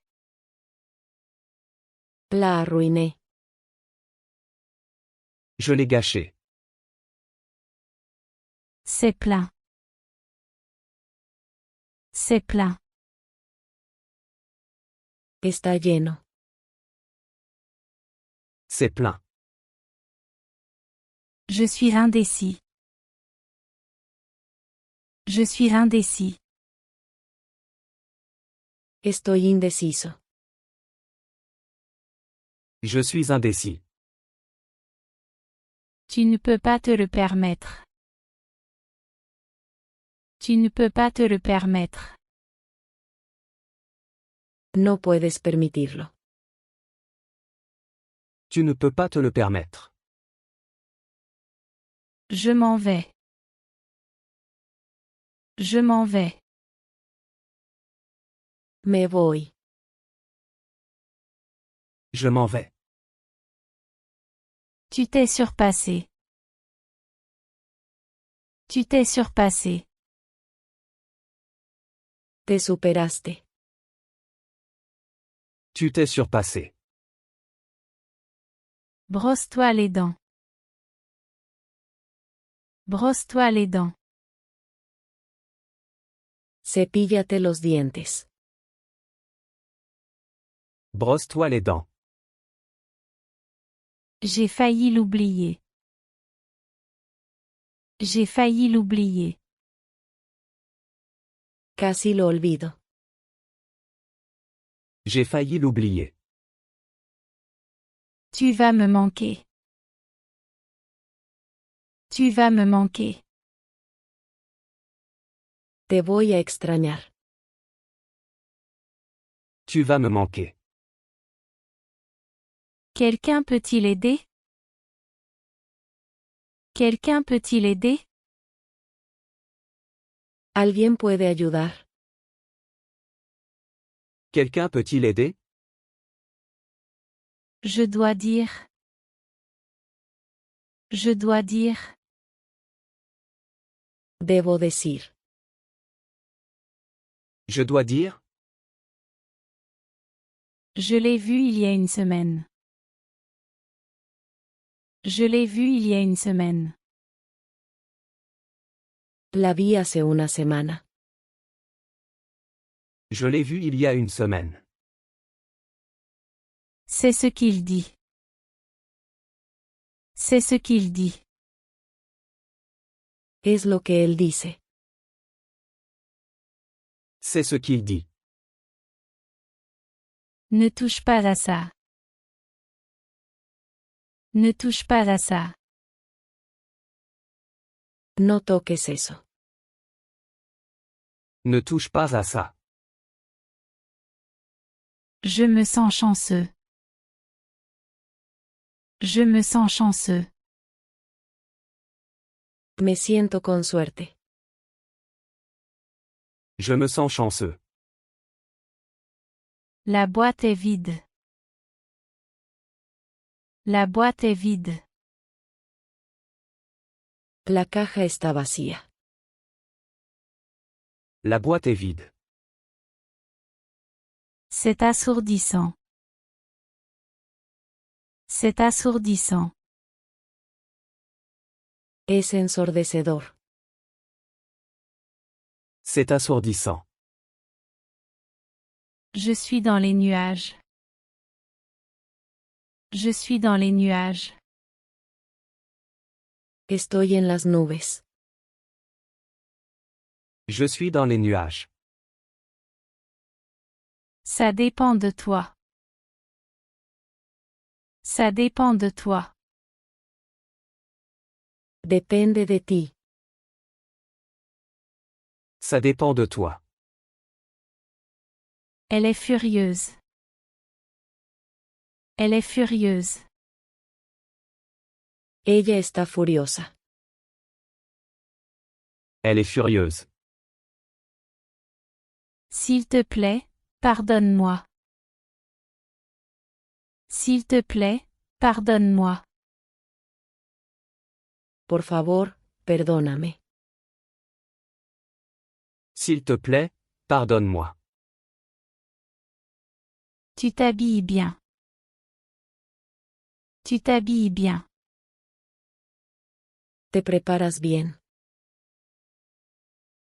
La arruiné. Je l'ai gâché. C'est plein. C'est plein. Está lleno. C'est plein. Je suis indécis. Je suis indécis. Estoy indeciso. Je suis indécis. Tu ne peux pas te le permettre. Tu ne peux pas te le permettre. No puedes permitirlo. Tu ne peux pas te le permettre. Je m'en vais. Je m'en vais. Me voy. Je m'en vais. Tu t'es surpassé. Tu t'es surpassé. Te superaste. Tu t'es surpassé. Brosse-toi les dents. Brosse-toi les dents. Cepíllate los dientes. Brosse-toi les dents. J'ai failli l'oublier. J'ai failli l'oublier. Casi lo olvido. J'ai failli l'oublier. Tu vas me manquer. Tu vas me manquer. Te voy a extrañar. Tu vas me manquer. Quelqu'un peut-il aider? Quelqu'un peut-il aider? ¿Alguien puede ayudar? Quelqu'un peut-il aider? Je dois dire. Je dois dire. Debo decir. Je dois dire. Je l'ai vu il y a une semaine. Je l'ai vu il y a une semaine. La vi hace una semana. Je l'ai vu il y a une semaine. C'est ce qu'il dit. C'est ce qu'il dit. Es lo que él dice. C'est ce qu'il dit. Ne touche pas à ça. Ne touche pas à ça. No toques eso. Ne touche pas à ça. Je me sens chanceux. Je me sens chanceux. Me siento con suerte. Je me sens chanceux. La boîte est vide. La boîte est vide. La caja está vacía. La boîte est vide. C'est assourdissant. C'est assourdissant. Es ensordecedor. C'est assourdissant. Je suis dans les nuages. Je suis dans les nuages. Estoy en las nubes. Je suis dans les nuages. Ça dépend de toi. Ça dépend de toi. Depende de ti. Ça dépend de toi. Elle est furieuse. Elle est furieuse. Ella está furiosa. Elle est furieuse. S'il te plaît, pardonne-moi. S'il te plaît, pardonne-moi. Por favor, perdóname. S'il te plaît, pardonne-moi. Tu t'habilles bien. Tu t'habilles bien. Te preparas bien.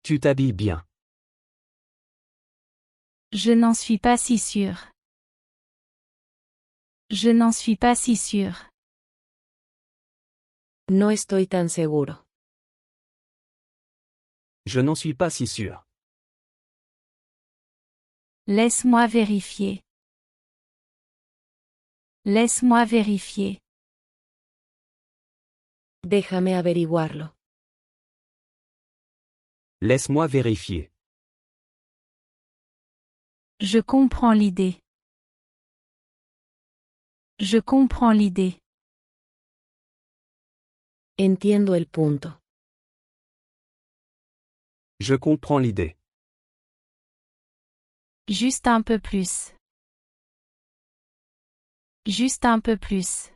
Tu t'habilles bien. Je n'en suis pas si sûre. Je n'en suis pas si sûre. No estoy tan seguro. Je n'en suis pas si sûr. Laisse-moi vérifier. Laisse-moi vérifier. Déjame averiguarlo. Laisse-moi vérifier. Je comprends l'idée. Je comprends l'idée. Entiendo el punto. Je comprends l'idée. Juste un peu plus. Juste un peu plus.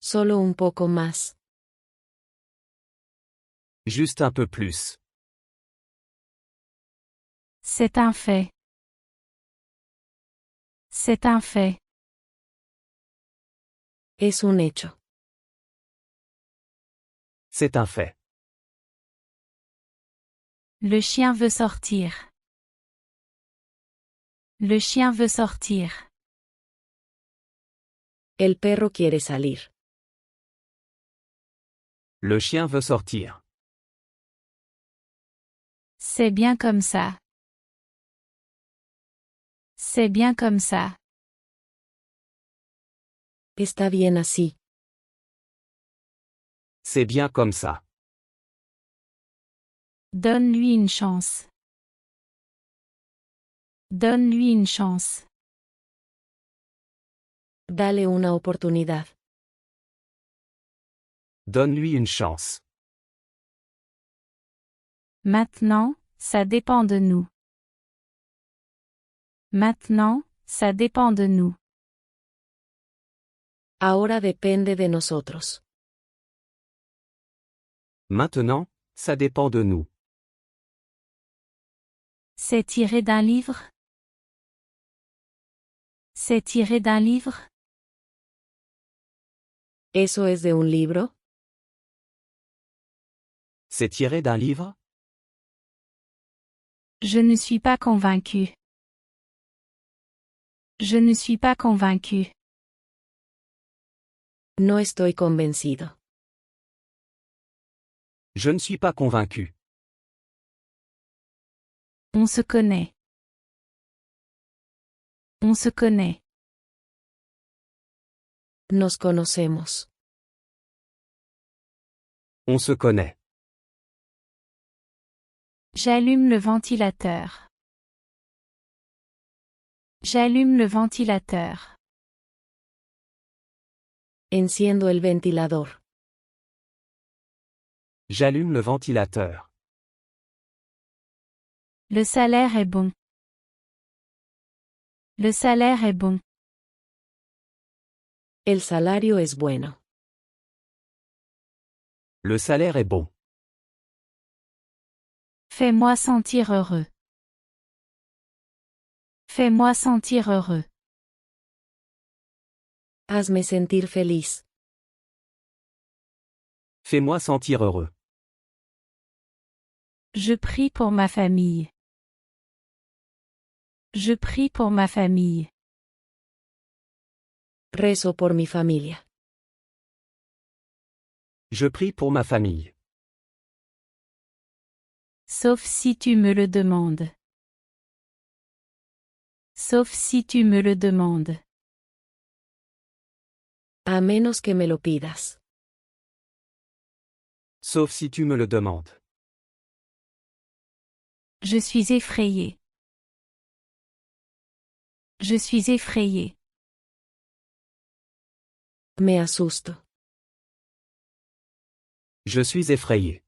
Solo un poco más. Juste un peu plus. C'est un fait. C'est un fait. Es un hecho. C'est un fait. Le chien veut sortir. Le chien veut sortir. El perro quiere salir. Le chien veut sortir. C'est bien comme ça. C'est bien comme ça. Está bien así. C'est bien comme ça. Donne-lui une chance. Donne-lui une chance. Dale una oportunidad. Donne-lui une chance. Maintenant, ça dépend de nous. Maintenant, ça dépend de nous. Ahora depende de nosotros. Maintenant, ça dépend de nous. C'est tiré d'un livre? C'est tiré d'un livre? ¿Eso es de un libro? C'est tiré d'un livre? Je ne suis pas convaincu. Je ne suis pas convaincu. No estoy convencido. Je ne suis pas convaincu. On se connaît. On se connaît. Nos conocemos. On se connaît. J'allume le ventilateur. J'allume le ventilateur. Enciendo el ventilador. J'allume le ventilateur. Le salaire est bon. Le salaire est bon. El salario es bueno. Le salaire est bon. Fais-moi sentir heureux. Fais-moi sentir heureux. Hazme sentir feliz. Fais-moi sentir heureux. Je prie pour ma famille. Je prie pour ma famille. Rezo por mi familia. Je prie pour ma famille. Sauf si tu me le demandes. Sauf si tu me le demandes. A menos que me lo pidas. Sauf si tu me le demandes. Je suis effrayé. Je suis effrayé. Me asusto. Je suis effrayé.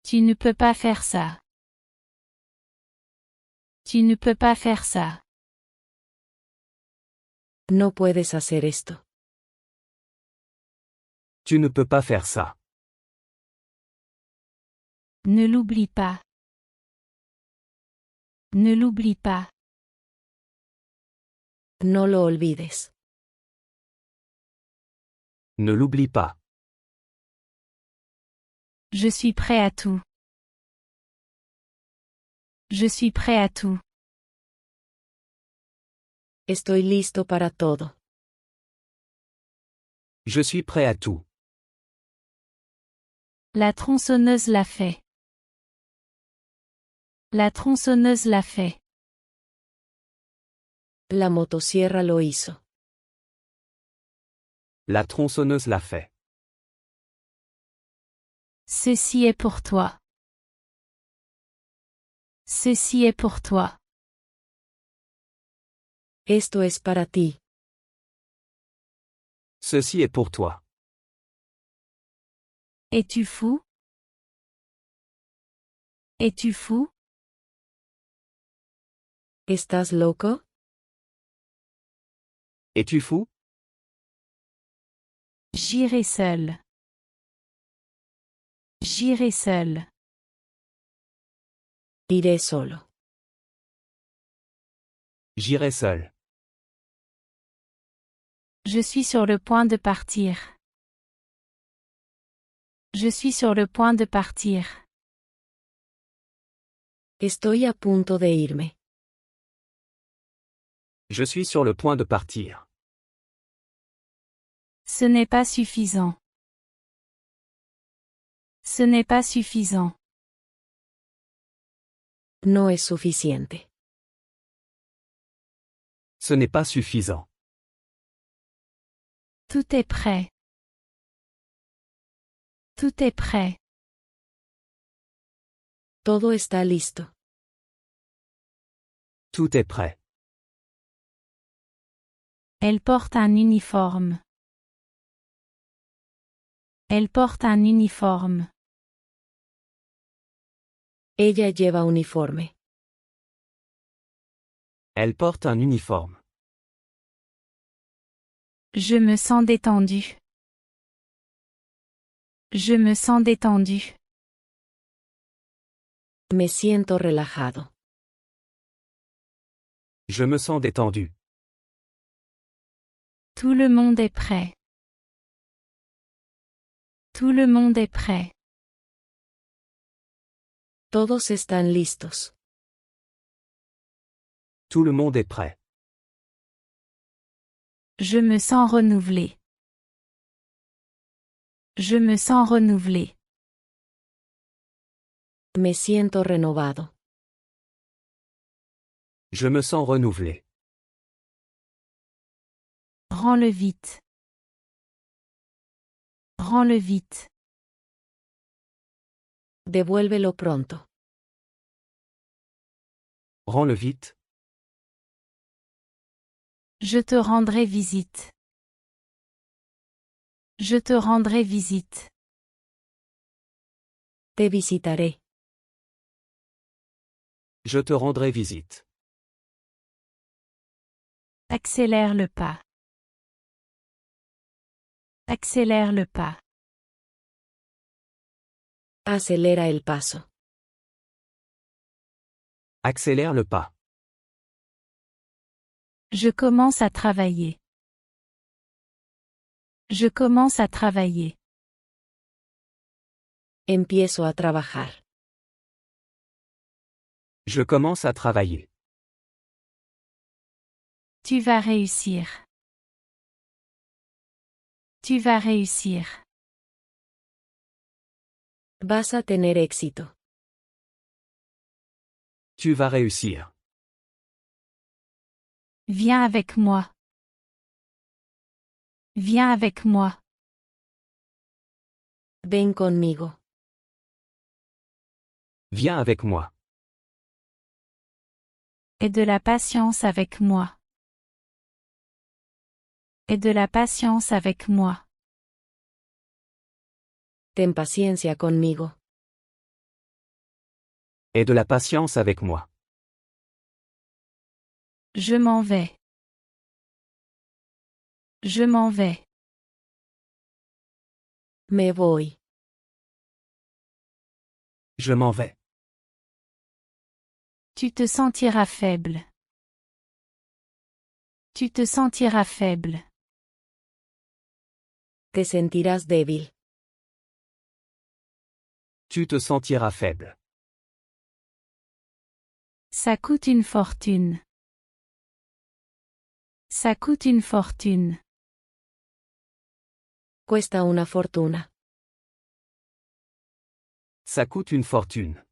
Tu ne peux pas faire ça. Tu ne peux pas faire ça. No puedes hacer esto. Tu ne peux pas faire ça. Ne l'oublie pas. Ne l'oublie pas. No lo olvides. Ne l'oublie pas. Je suis prêt à tout. Je suis prêt à tout. Estoy listo para todo. Je suis prêt à tout. La tronçonneuse l'a fait. La tronçonneuse l'a fait. La motosierra lo hizo. La tronçonneuse l'a fait. Ceci est pour toi. Ceci est pour toi. Esto es para ti. Ceci est pour toi. Es-tu fou? Es-tu fou? ¿Estás loco? Es-tu fou? J'irai seul. J'irai seul. Iré solo. J'irai seul. Je suis sur le point de partir. Je suis sur le point de partir. Estoy a punto de irme. Je suis sur le point de partir. Ce n'est pas suffisant. Ce n'est pas suffisant. No es suficiente. Ce n'est pas suffisant. Tout est prêt. Tout est prêt. Todo está listo. Tout est prêt. Elle porte un uniforme. Elle porte un uniforme. Ella lleva uniforme. Elle porte un uniforme. Je me sens détendu. Je me sens détendu. Me siento relajado. Je me sens détendu. Tout le monde est prêt. Tout le monde est prêt. Todos están listos. Tout le monde est prêt. Je me sens renouvelé. Je me sens renouvelé. Me siento renovado. Je me sens renouvelé. Rends-le vite. Rends-le vite. Devuélvelo pronto. Rends-le vite. Je te rendrai visite. Je te rendrai visite. Te visitaré. Je te rendrai visite. Accélère le pas. Accélère le pas. Acelera el paso. Accélère le pas. Je commence à travailler. Je commence à travailler. Empiezo a trabajar. Je commence à travailler. Tu vas réussir. Tu vas réussir. Vas a tener éxito. Tu vas réussir. Viens avec moi. Viens avec moi. Ven conmigo. Viens avec moi. Aie de la patience avec moi. Aie de la patience avec moi. Ten paciencia conmigo. Aie de la patience avec moi. Je m'en vais. Je m'en vais. Me voy. Je m'en vais. Tu te sentiras faible. Tu te sentiras faible. Te sentirás débil. Tu te sentiras faible. Ça coûte une fortune. Ça coûte une fortune. Cuesta una fortuna. Ça coûte une fortune.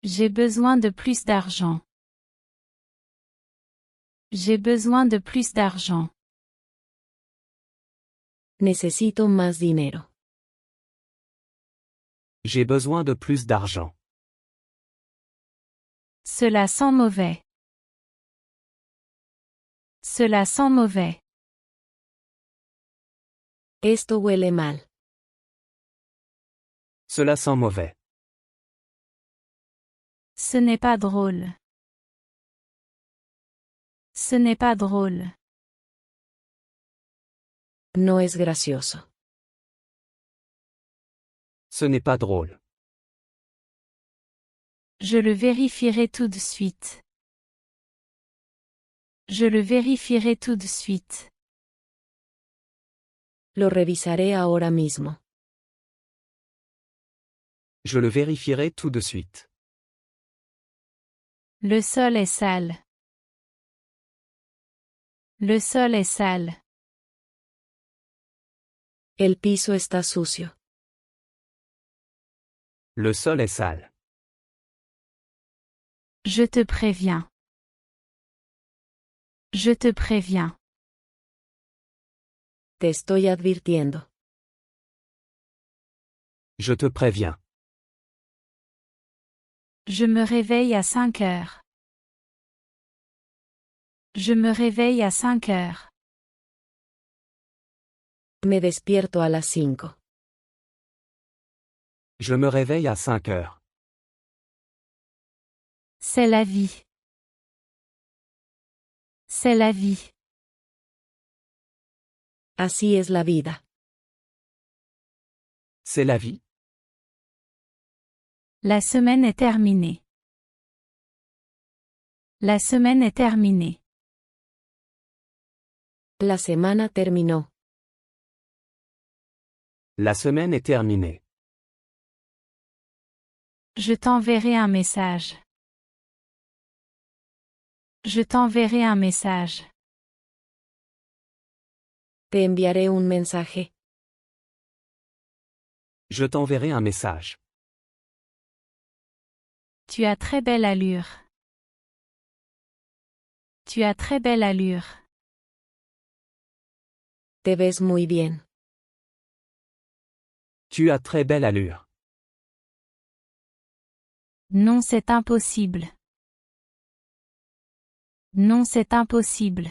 J'ai besoin de plus d'argent. J'ai besoin de plus d'argent. Necesito más dinero. J'ai besoin de plus d'argent. Cela sent mauvais. Cela sent mauvais. Esto huele mal. Cela sent mauvais. Ce n'est pas drôle. Ce n'est pas drôle. No es gracioso. Ce n'est pas drôle. Je le vérifierai tout de suite. Je le vérifierai tout de suite. Lo revisaré ahora mismo. Je le vérifierai tout de suite. Le sol est sale. Le sol est sale. El piso está sucio. Le sol est sale. Je te préviens. Je te préviens. Te estoy advirtiendo. Je te préviens. Je me réveille à 5 heures. Je me réveille à 5 heures. Me despierto a las 5. Je me réveille à 5 heures. C'est la vie. C'est la vie. Así es la vida. C'est la vie. La semaine est terminée. La semaine est terminée. La semana terminó. La semaine est terminée. Je t'enverrai un message. Je t'enverrai un message. Te enviaré un mensaje. Je t'enverrai un message. Tu as très belle allure. Tu as très belle allure. Te ves muy bien. Tu as très belle allure. Non, c'est impossible. Non, c'est impossible.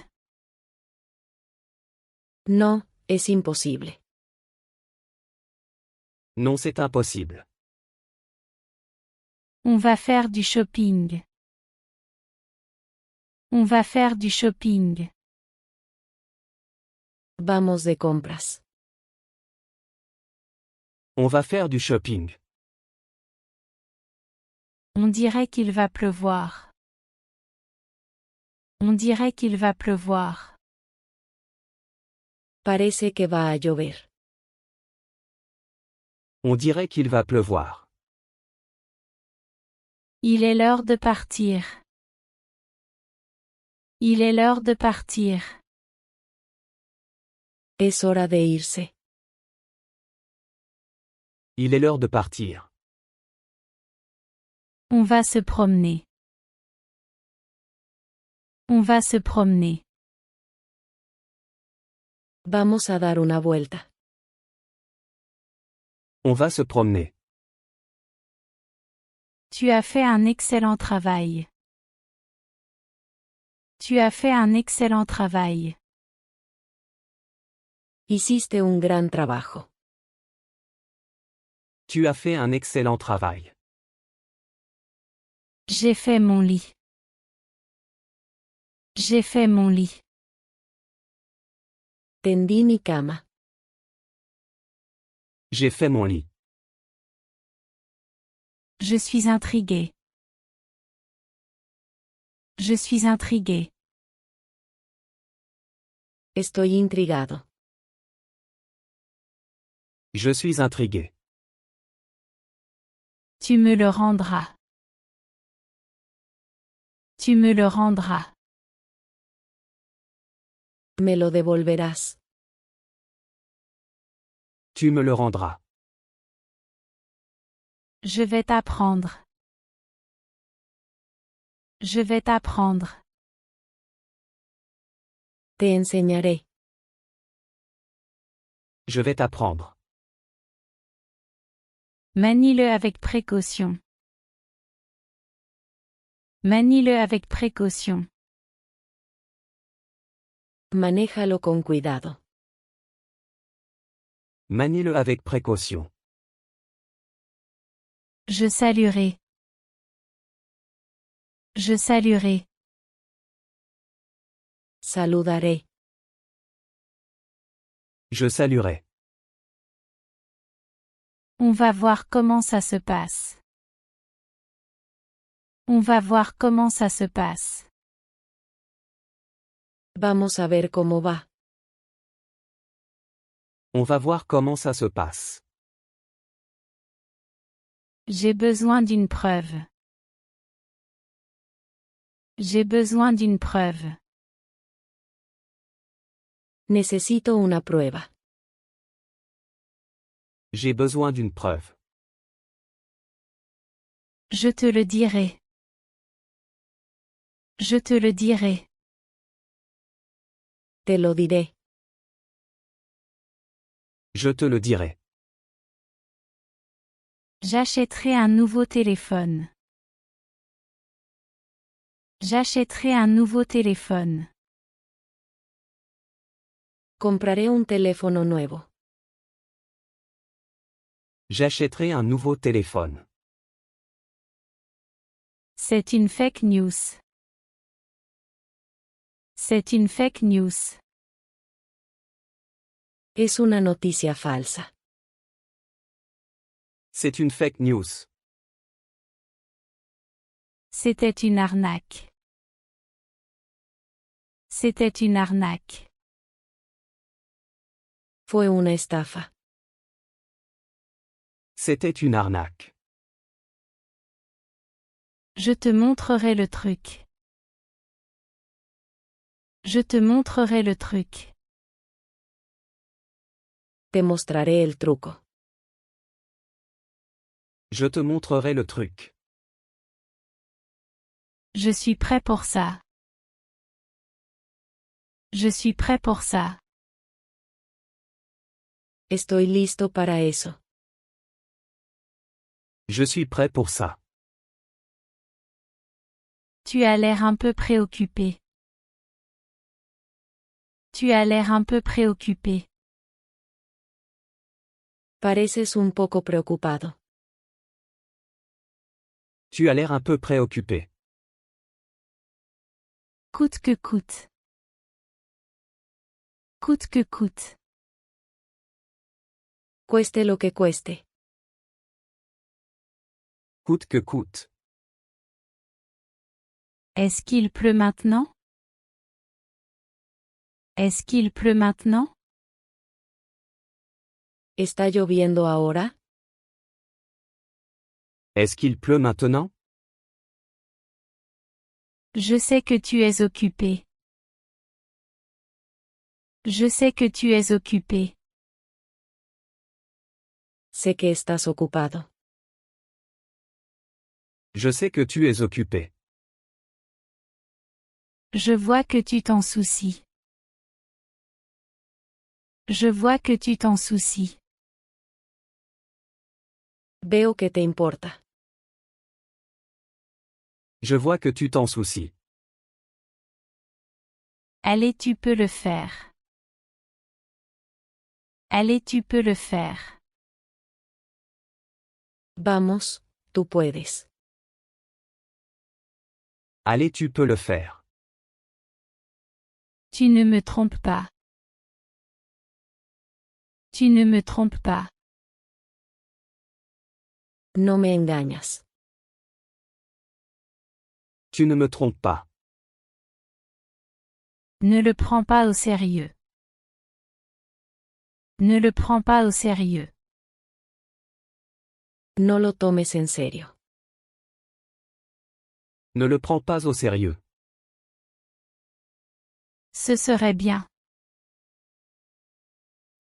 No, es imposible. Non, c'est impossible. On va faire du shopping. On va faire du shopping. Vamos de compras. On va faire du shopping. On dirait qu'il va pleuvoir. On dirait qu'il va pleuvoir. Parece que va a llover. On dirait qu'il va pleuvoir. Il est l'heure de partir. Il est l'heure de partir. Es hora de irse. Il est l'heure de partir. On va se promener. On va se promener. Vamos a dar una vuelta. On va se promener. Tu as fait un excellent travail. Tu as fait un excellent travail. Hiciste un gran trabajo. Tu as fait un excellent travail. J'ai fait mon lit. J'ai fait mon lit. Tendí mi cama. J'ai fait mon lit. Je suis intrigué. Je suis intrigué. Estoy intrigado. Je suis intrigué. Tu me le rendras. Tu me le rendras. Me lo devolverás. Tu me le rendras. Je vais t'apprendre. Je vais t'apprendre. Te enseñaré. Je vais t'apprendre. Manie-le avec précaution. Manie-le avec précaution. Manéjalo con cuidado. Manie-le avec précaution. Je saluerai. Je saluerai. Saludaré. Je saluerai. On va voir comment ça se passe. On va voir comment ça se passe. Vamos a ver cómo va. On va voir comment ça se passe. J'ai besoin d'une preuve. J'ai besoin d'une preuve. Necesito una prueba. J'ai besoin d'une preuve. Je te le dirai. Je te le dirai. Te lo diré. Je te le dirai. J'achèterai un nouveau téléphone. J'achèterai un nouveau téléphone. Compraré un teléfono nuevo. J'achèterai un nouveau téléphone. C'est une fake news. C'est une fake news. Es una noticia falsa. C'est une fake news. C'était une arnaque. C'était une arnaque. Fue una estafa. C'était une arnaque. Je te montrerai le truc. Je te montrerai le truc. Te mostraré el truco. Je te montrerai le truc. Je suis prêt pour ça. Je suis prêt pour ça. Estoy listo para eso. Je suis prêt pour ça. Tu as l'air un peu préoccupé. Tu as l'air un peu préoccupé. Pareces un poco preocupado. Tu as l'air un peu préoccupé. Coûte que coûte. Coûte que coûte. Cueste lo que cueste. Coûte que coûte. Est-ce qu'il pleut maintenant? Est-ce qu'il pleut maintenant? ¿Está lloviendo ahora? Est-ce qu'il pleut maintenant? Je sais que tu es occupé. Je sais que tu es occupé. Sé que estás ocupado. Je sais que tu es occupé. Je vois que tu t'en soucies. Je vois que tu t'en soucies. Veo que te importa. Je vois que tu t'en soucies. Allez, tu peux le faire. Allez, tu peux le faire. Vamos, tú puedes. Allez, tu peux le faire. Tu ne me trompes pas. Tu ne me trompes pas. No me engañas. Tu ne me trompes pas. Ne le prends pas au sérieux. Ne le prends pas au sérieux. No lo tomes en serio. Ne le prends pas au sérieux. Ce serait bien.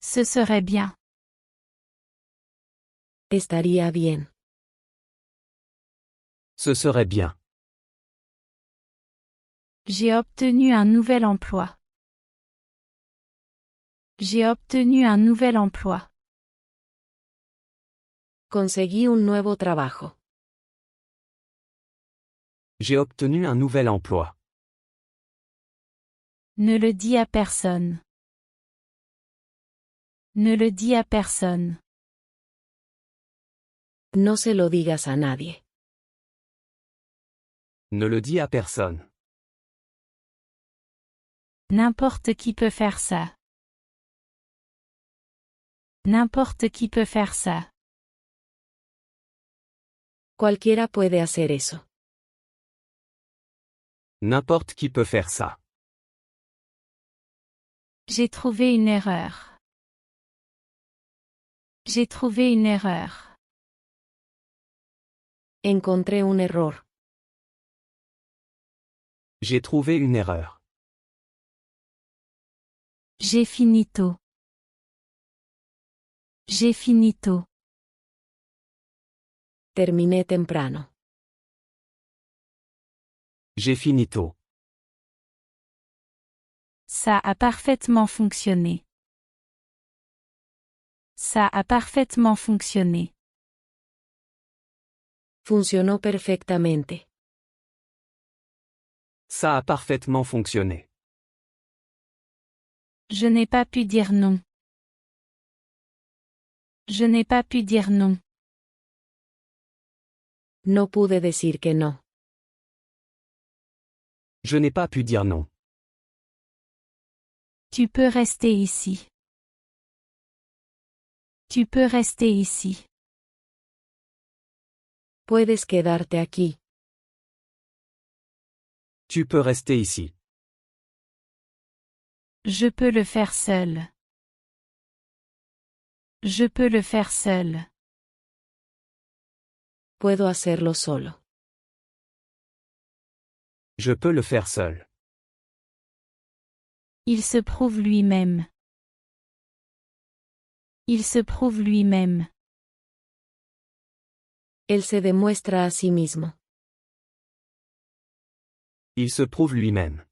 Ce serait bien. Estaría bien. Ce serait bien. J'ai obtenu un nouvel emploi. J'ai obtenu un nouvel emploi. Conseguí un nuevo trabajo. J'ai obtenu un nouvel emploi. Ne le dis à personne. Ne le dis à personne. No se lo digas a nadie. Ne le dis à personne. N'importe qui peut faire ça. N'importe qui peut faire ça. Cualquiera puede hacer eso. N'importe qui peut faire ça. J'ai trouvé une erreur. J'ai trouvé une erreur. Encontré un error. J'ai trouvé une erreur. J'ai finito. J'ai finito. Terminé temprano. J'ai finito. Ça a parfaitement fonctionné. Ça a parfaitement fonctionné. Funcionó perfectamente. Ça a parfaitement fonctionné. Je n'ai pas pu dire non. Je n'ai pas pu dire non. No pude decir que no. Je n'ai pas pu dire non. Tu peux rester ici. Tu peux rester ici. Puedes quedarte aquí. Tu peux rester ici. Je peux le faire seul. Je peux le faire seul. Puedo hacerlo solo. Je peux le faire seul. Il se prouve lui-même. Il se prouve lui-même. Él se demuestra a sí mismo. Il se prouve lui-même.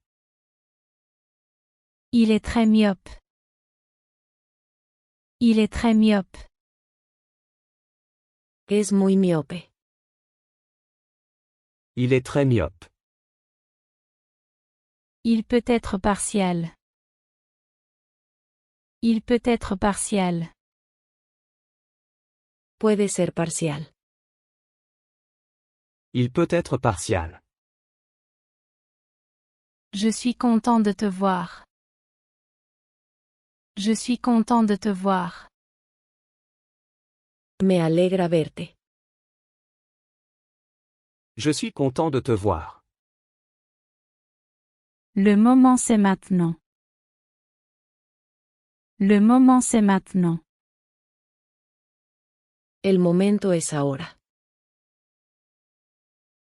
Il est très myope. Il est très myope. Es muy miope. Il est très myope. Il peut être partial. Il peut être partial. Puede ser parcial. Il peut être partial. Je suis content de te voir. Je suis content de te voir. Me alegra verte. Je suis content de te voir. Le moment c'est maintenant. Le moment c'est maintenant. El momento es ahora.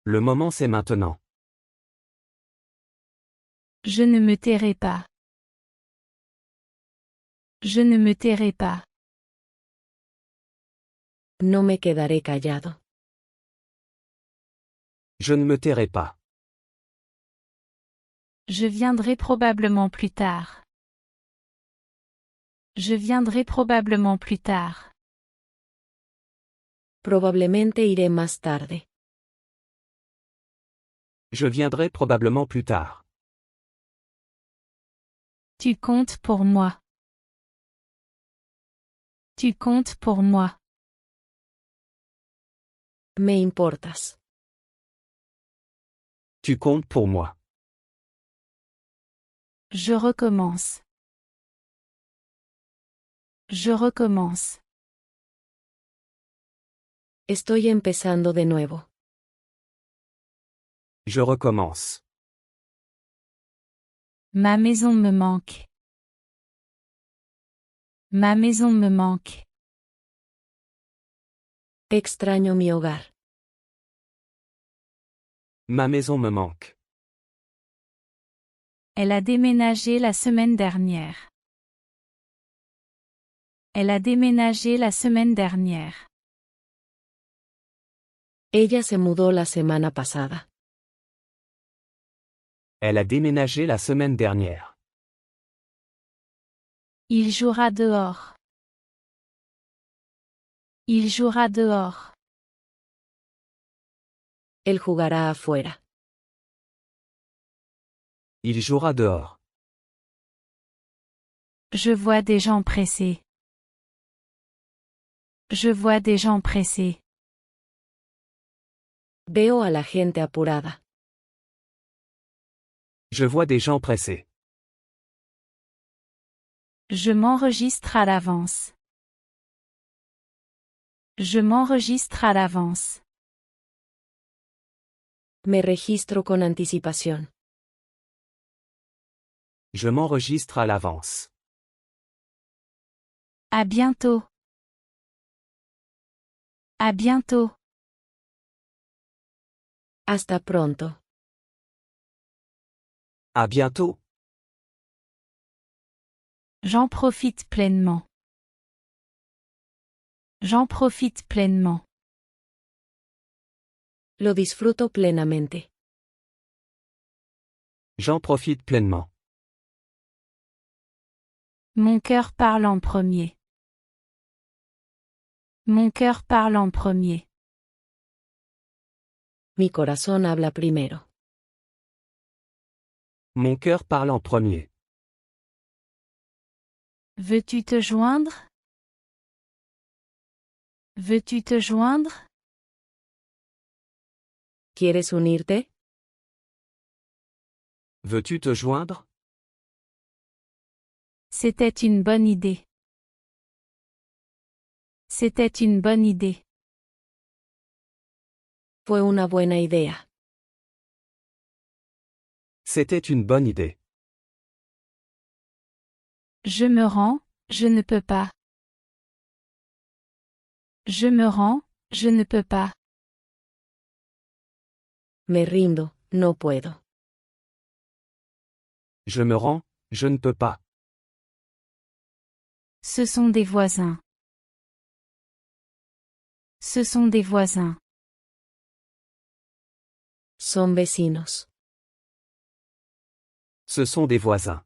Le moment c'est maintenant. Je ne me tairai pas. Je ne me tairai pas. No me quedaré callado. Je ne me tairai pas. Je viendrai probablement plus tard. Je viendrai probablement plus tard. Probablemente iré más tarde. Je viendrai probablement plus tard. Tu comptes pour moi. Tu comptes pour moi. Me importas. Tu comptes pour moi. Je recommence. Je recommence. Estoy empezando de nuevo. Je recommence. Ma maison me manque. Ma maison me manque. Extraño mi hogar. Ma maison me manque. Elle a déménagé la semaine dernière. Elle a déménagé la semaine dernière. Ella se mudó la semana pasada. Elle a déménagé la semaine dernière. Il jouera dehors. Il jouera dehors. Él jugará afuera. Il jouera dehors. Je vois des gens pressés. Je vois des gens pressés. Veo a la gente apurada. Je vois des gens pressés. Je m'enregistre à l'avance. Je m'enregistre à l'avance. Me registro con anticipación. Je m'enregistre à l'avance. À bientôt. À bientôt. Hasta pronto. À bientôt. J'en profite pleinement. J'en profite pleinement. Lo disfruto plenamente. J'en profite pleinement. Mon cœur parle en premier. Mon cœur parle en premier. Mi corazón habla primero. Mon cœur parle en premier. Veux-tu te joindre? Veux-tu te joindre? ¿Quieres unirte? Veux-tu te joindre? C'était une bonne idée. C'était une bonne idée. Fue una buena idea. C'était une bonne idée. Je me rends, je ne peux pas. Je me rends, je ne peux pas. Me rindo, no puedo. Je me rends, je ne peux pas. Ce sont des voisins. Ce sont des voisins. Son vecinos. Ce sont des voisins.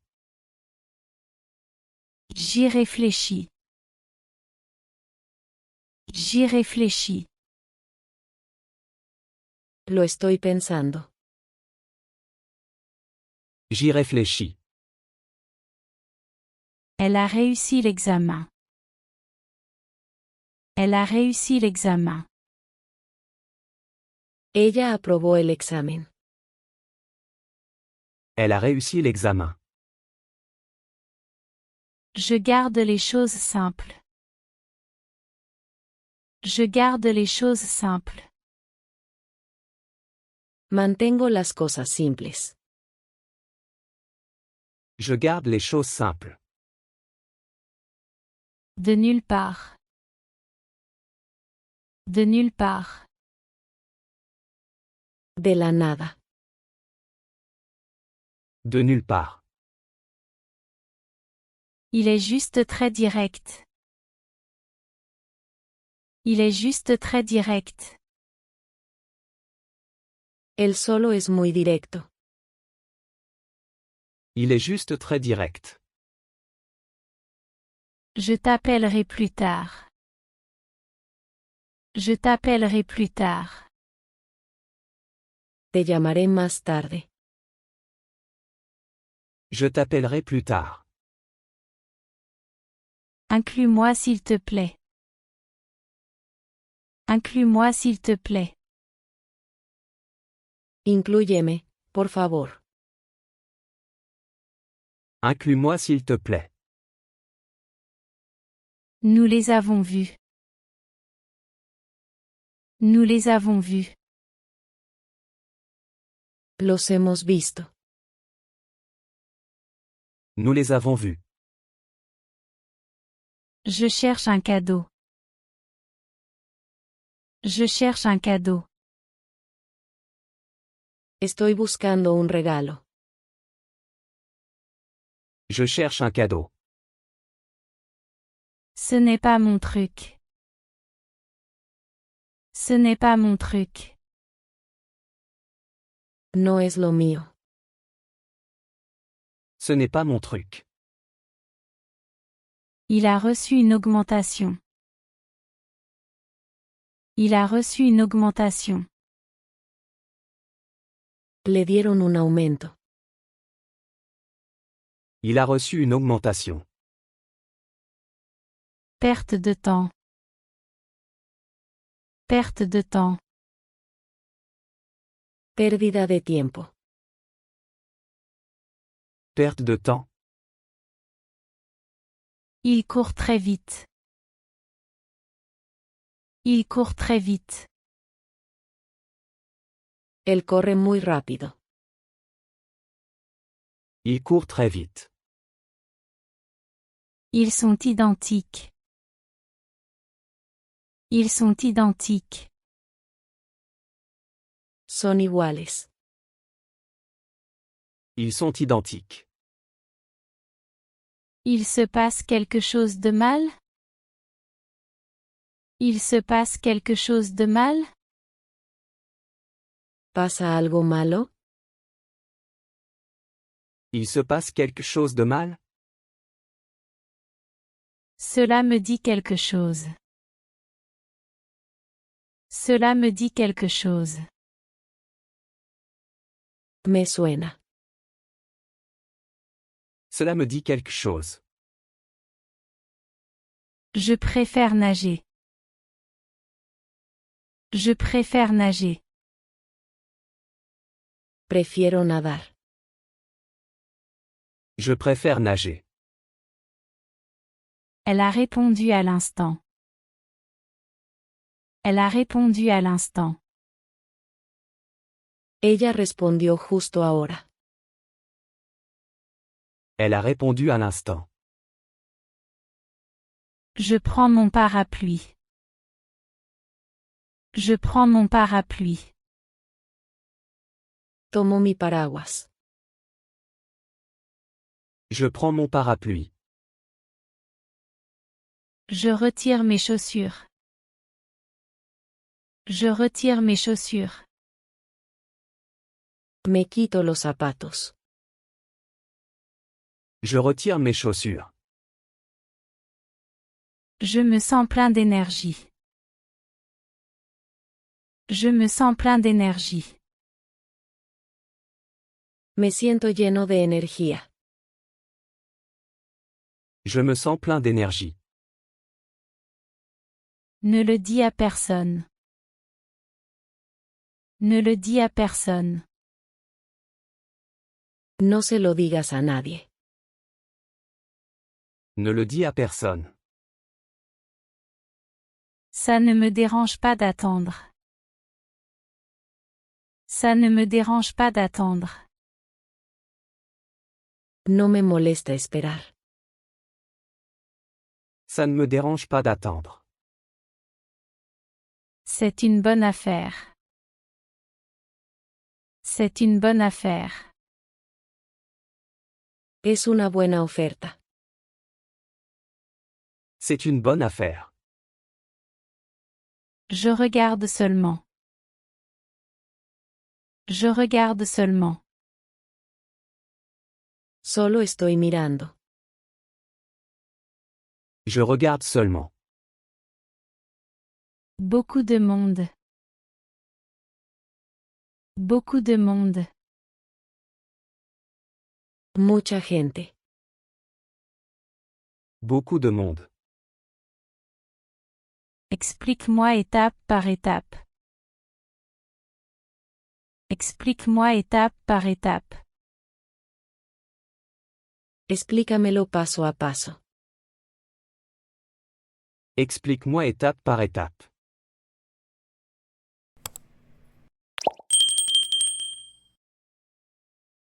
J'y réfléchis. J'y réfléchis. Lo estoy pensando. J'y réfléchis. Elle a réussi l'examen. Elle a réussi l'examen. Ella aprobó el examen. Elle a réussi l'examen. Je garde les choses simples. Je garde les choses simples. Mantengo las cosas simples. Je garde les choses simples. De nulle part. De nulle part. De la nada. De nulle part. Il est juste très direct. Il est juste très direct. Él solo es muy directo. Il est juste très direct. Je t'appellerai plus tard. Je t'appellerai plus tard. Te llamaré más tarde. Je t'appellerai plus tard. Inclus-moi s'il te plaît. Inclus-moi s'il te plaît. Inclúyeme, por favor. Inclus-moi s'il te plaît. Nous les avons vus. Nous les avons vus. Los hemos visto. Nous les avons vus. Je cherche un cadeau. Je cherche un cadeau. Estoy buscando un regalo. Je cherche un cadeau. Ce n'est pas mon truc. Ce n'est pas mon truc. No es lo mío. Ce n'est pas mon truc. Il a reçu une augmentation. Il a reçu une augmentation. Le dieron un aumento. Il a reçu une augmentation. Perte de temps. Perte de temps. Pérdida de tiempo. Perte de temps. Il court très vite. Il court très vite. Él corre muy rápido. Il court très vite. Ils sont identiques. Ils sont identiques. Son iguales. Ils sont identiques. Il se passe quelque chose de mal? Il se passe quelque chose de mal? ¿Pasa algo malo? Il se passe quelque chose de mal? Cela me dit quelque chose. Cela me dit quelque chose. Me suena. Cela me dit quelque chose. Je préfère nager. Je préfère nager. Prefiero nadar. Je préfère nager. Elle a répondu à l'instant. Elle a répondu à l'instant. Ella respondió justo ahora. Elle a répondu à l'instant. Je prends mon parapluie. Je prends mon parapluie. Tomo mi paraguas. Je prends mon parapluie. Je retire mes chaussures. Je retire mes chaussures. Me quito los zapatos. Je retire mes chaussures. Je me sens plein d'énergie. Je me sens plein d'énergie. Me siento lleno de energía. Je me sens plein d'énergie. Ne le dis à personne. Ne le dis à personne. No se lo digas a nadie. Ne le dis à personne. Ça ne me dérange pas d'attendre. Ça ne me dérange pas d'attendre. No me molesta esperar. Ça ne me dérange pas d'attendre. C'est une bonne affaire. C'est une bonne affaire. Es una buena oferta. C'est une bonne affaire. Je regarde seulement. Je regarde seulement. Solo estoy mirando. Je regarde seulement. Beaucoup de monde. Beaucoup de monde. Mucha gente. Beaucoup de monde. Explique-moi étape par étape. Explique-moi étape par étape. Explícamelo paso a paso. Explique-moi étape par étape.